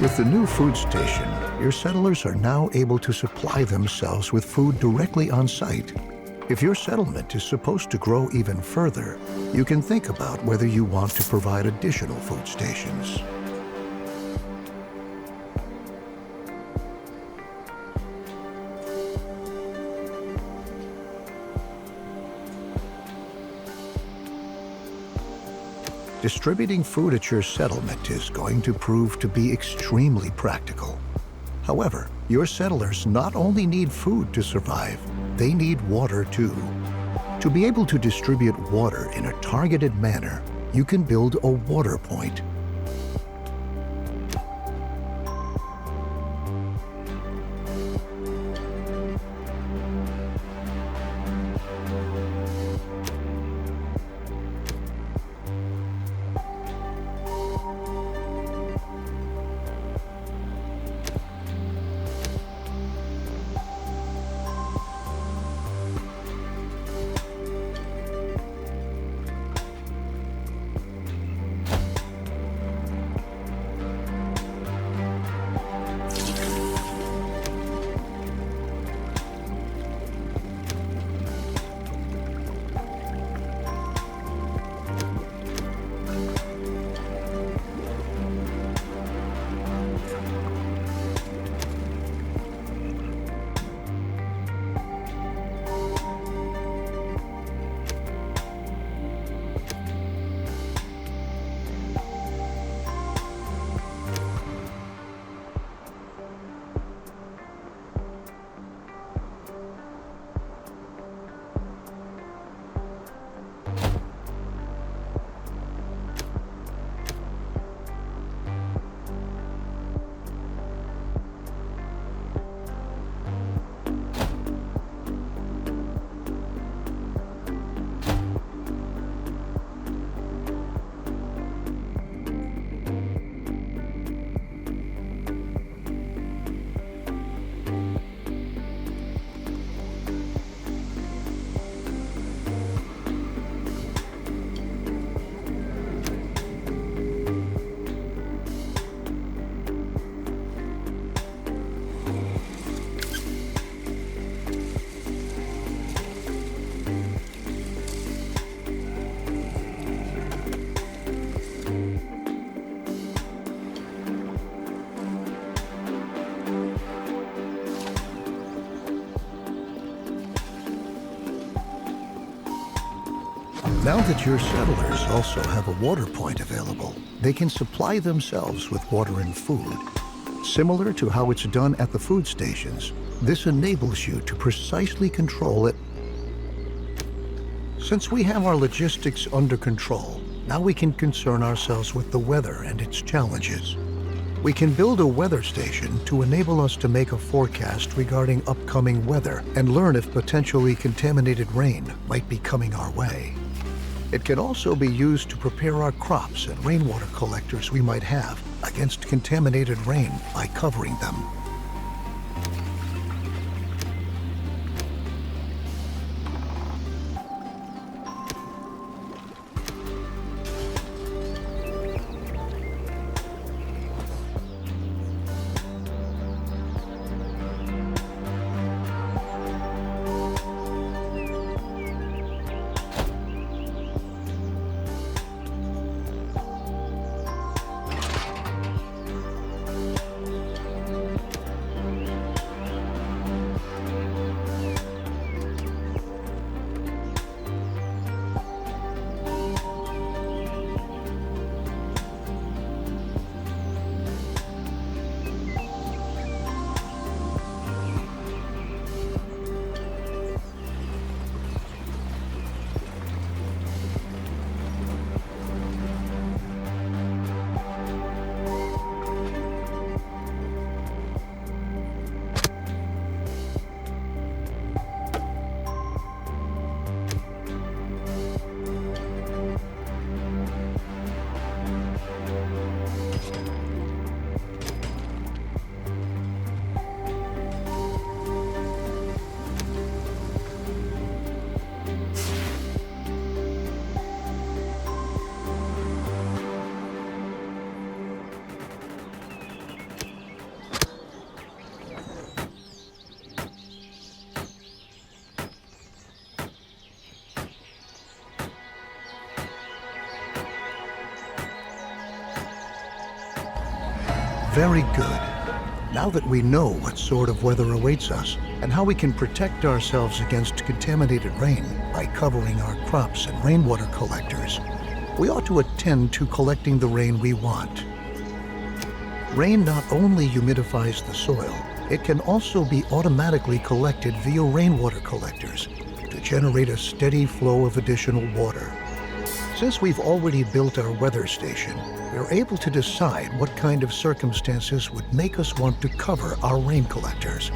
With the new food station, your settlers are now able to supply themselves with food directly on site. If your settlement is supposed to grow even further, you can think about whether you want to provide additional food stations. Distributing food at your settlement is going to prove to be extremely practical. However, your settlers not only need food to survive, they need water too. To be able to distribute water in a targeted manner, you can build a water point. Now that your settlers also have a water point available, they can supply themselves with water and food. Similar to how it's done at the food stations, this enables you to precisely control it. Since we have our logistics under control, now we can concern ourselves with the weather and its challenges. We can build a weather station to enable us to make a forecast regarding upcoming weather and learn if potentially contaminated rain might be coming our way. It can also be used to prepare our crops and rainwater collectors we might have against contaminated rain by covering them. Very good. Now that we know what sort of weather awaits us and how we can protect ourselves against contaminated rain by covering our crops and rainwater collectors, we ought to attend to collecting the rain we want. Rain not only humidifies the soil, it can also be automatically collected via rainwater collectors to generate a steady flow of additional water. Since we've already built our weather station, we're able to decide what kind of circumstances would make us want to cover our rain collectors.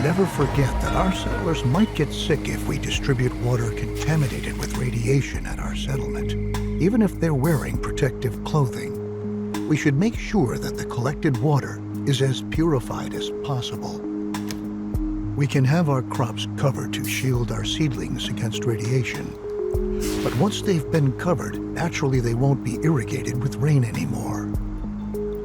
Never forget that our settlers might get sick if we distribute water contaminated with radiation at our settlement, even if they're wearing protective clothing. We should make sure that the collected water is as purified as possible. We can have our crops covered to shield our seedlings against radiation. But once they've been covered, naturally they won't be irrigated with rain anymore.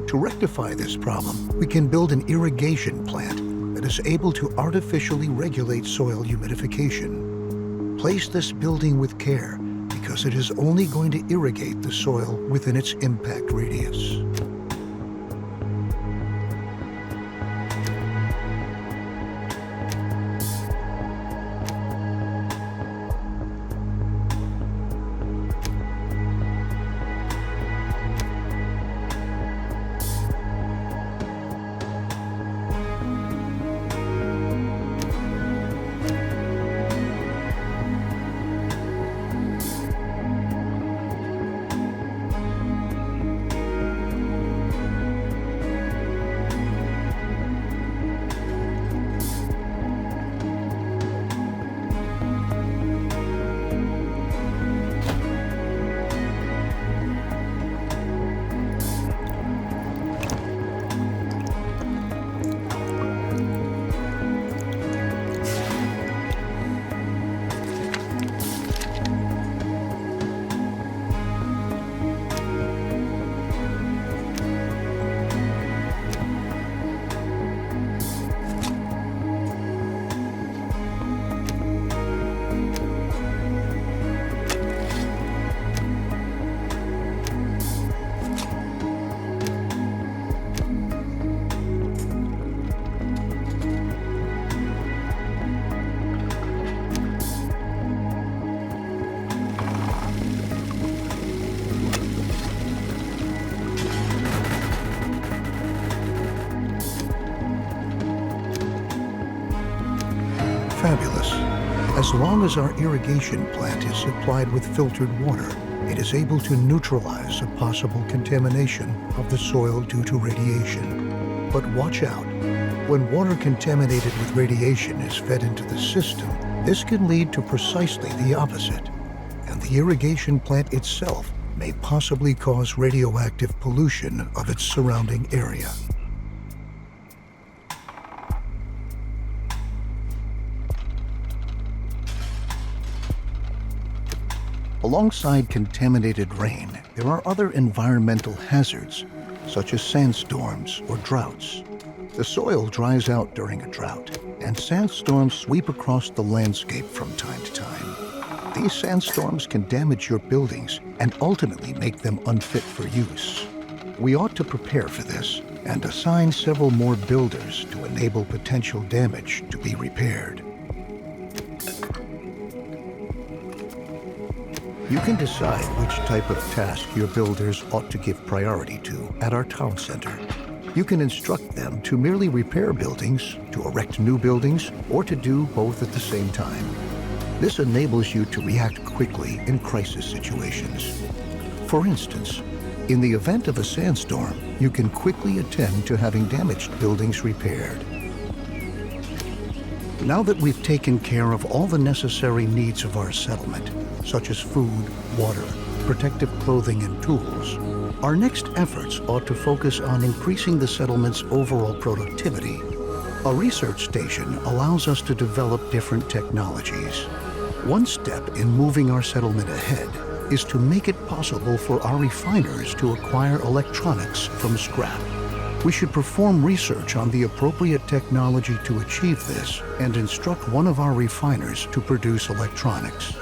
To rectify this problem, we can build an irrigation plant that is able to artificially regulate soil humidification. Place this building with care because it is only going to irrigate the soil within its impact radius. fabulous. As long as our irrigation plant is supplied with filtered water, it is able to neutralize a possible contamination of the soil due to radiation. But watch out. When water contaminated with radiation is fed into the system, this can lead to precisely the opposite, and the irrigation plant itself may possibly cause radioactive pollution of its surrounding area. Alongside contaminated rain, there are other environmental hazards, such as sandstorms or droughts. The soil dries out during a drought, and sandstorms sweep across the landscape from time to time. These sandstorms can damage your buildings and ultimately make them unfit for use. We ought to prepare for this and assign several more builders to enable potential damage to be repaired. You can decide which type of task your builders ought to give priority to at our town center. You can instruct them to merely repair buildings, to erect new buildings, or to do both at the same time. This enables you to react quickly in crisis situations. For instance, in the event of a sandstorm, you can quickly attend to having damaged buildings repaired. Now that we've taken care of all the necessary needs of our settlement, such as food, water, protective clothing, and tools, our next efforts ought to focus on increasing the settlement's overall productivity. A research station allows us to develop different technologies. One step in moving our settlement ahead is to make it possible for our refiners to acquire electronics from scrap. We should perform research on the appropriate technology to achieve this and instruct one of our refiners to produce electronics.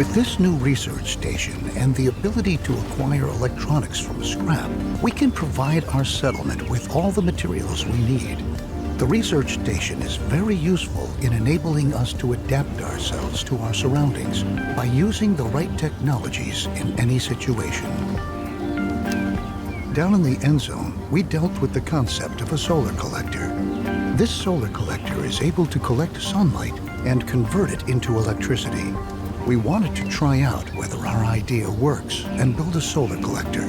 With this new research station and the ability to acquire electronics from scrap, we can provide our settlement with all the materials we need. The research station is very useful in enabling us to adapt ourselves to our surroundings by using the right technologies in any situation. Down in the Endzone, we dealt with the concept of a solar collector. This solar collector is able to collect sunlight and convert it into electricity. We wanted to try out whether our idea works and build a solar collector.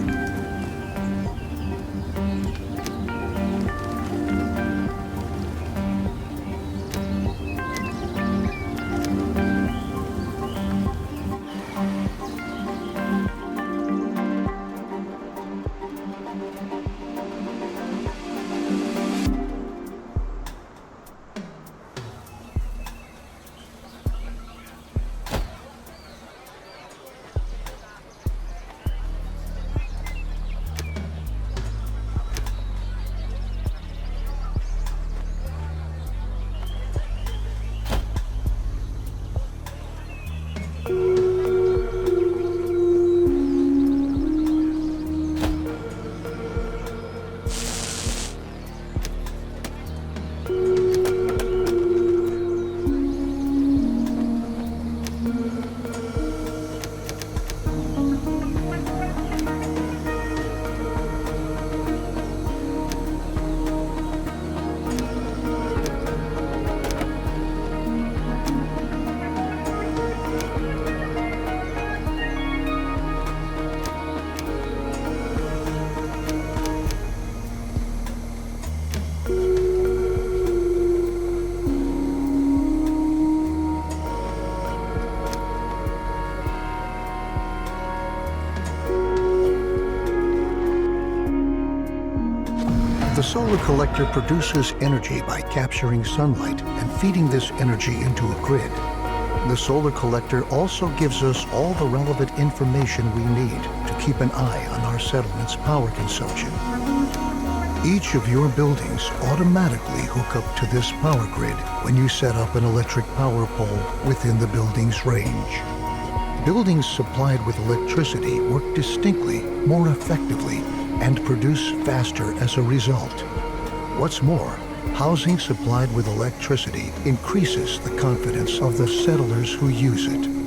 The solar collector produces energy by capturing sunlight and feeding this energy into a grid. The solar collector also gives us all the relevant information we need to keep an eye on our settlement's power consumption. Each of your buildings automatically hook up to this power grid when you set up an electric power pole within the building's range. Buildings supplied with electricity work distinctly, more effectively, and produce faster as a result. What's more, housing supplied with electricity increases the confidence of the settlers who use it.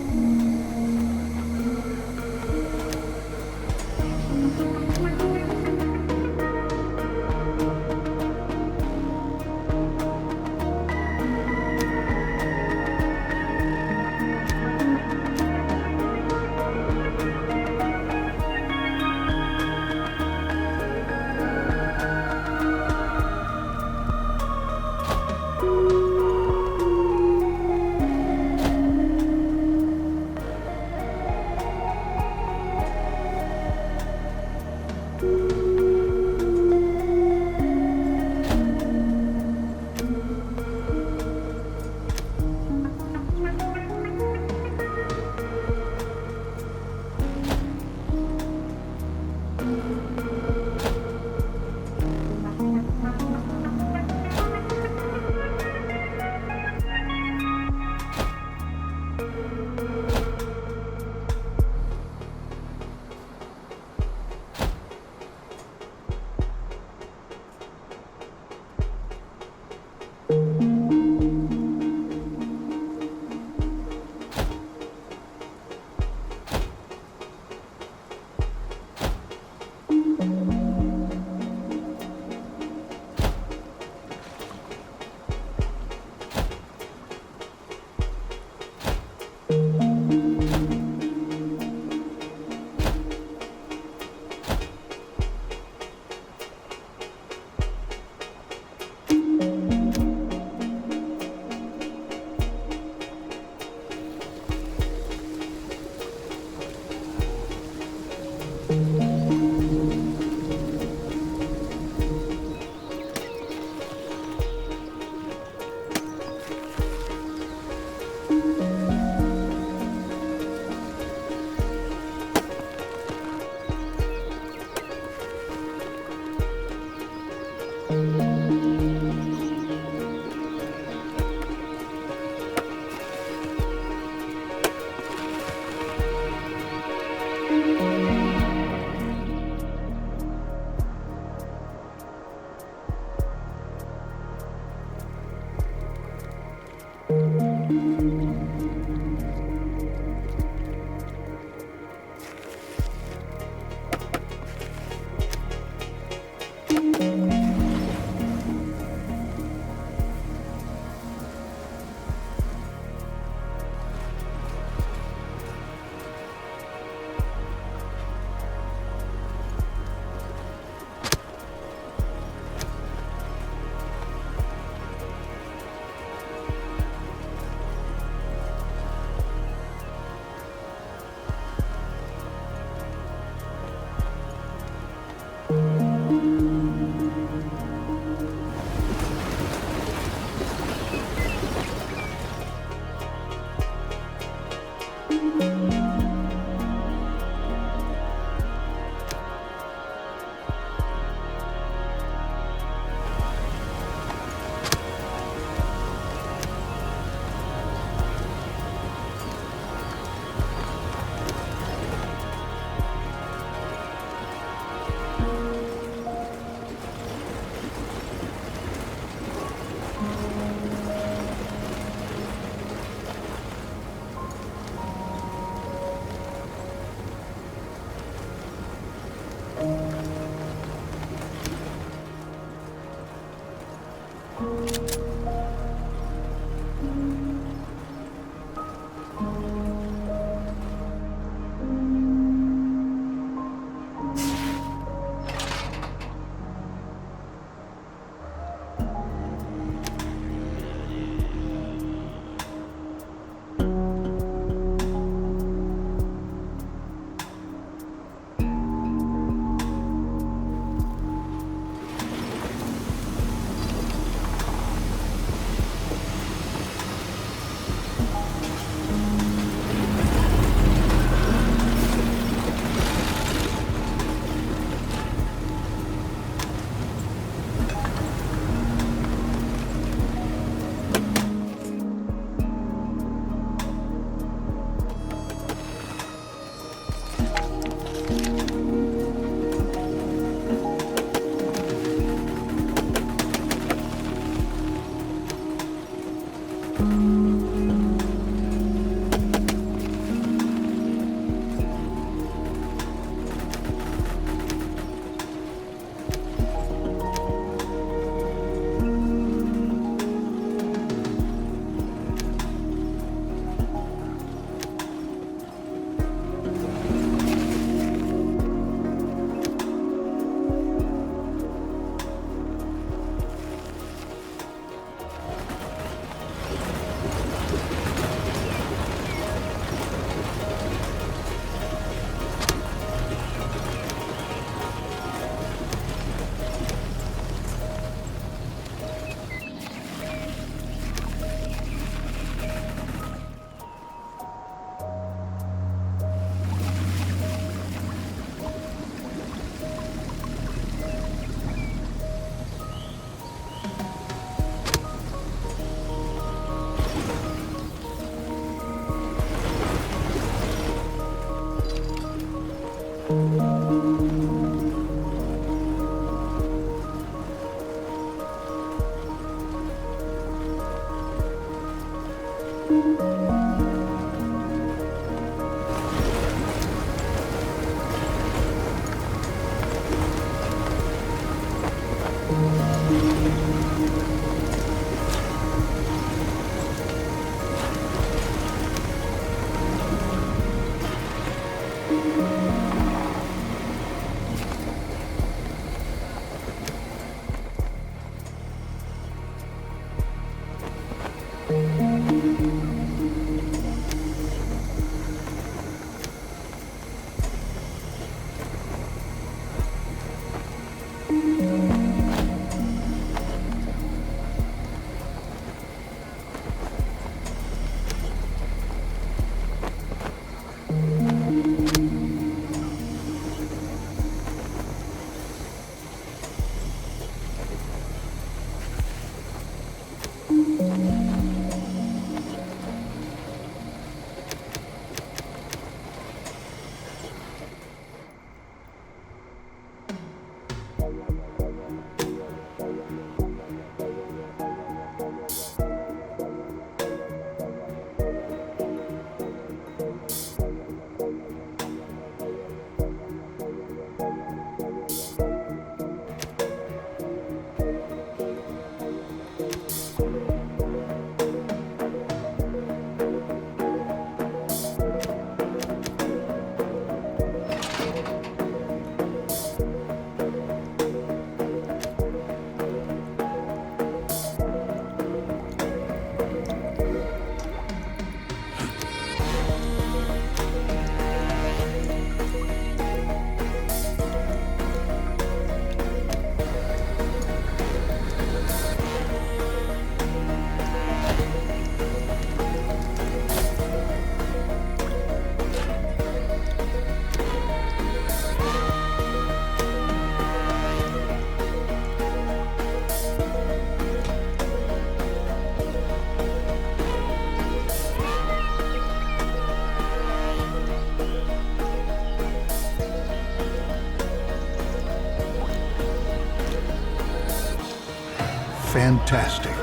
fantastic.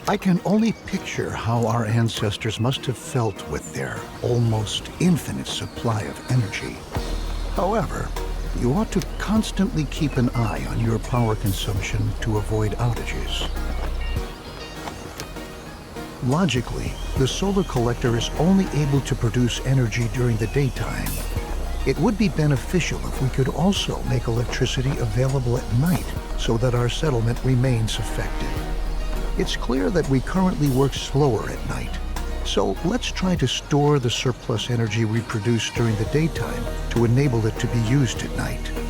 I can only picture how our ancestors must have felt with their almost infinite supply of energy. However, you ought to constantly keep an eye on your power consumption to avoid outages. Logically, the solar collector is only able to produce energy during the daytime. It would be beneficial if we could also make electricity available at night so that our settlement remains effective. It's clear that we currently work slower at night, so let's try to store the surplus energy we produce during the daytime to enable it to be used at night.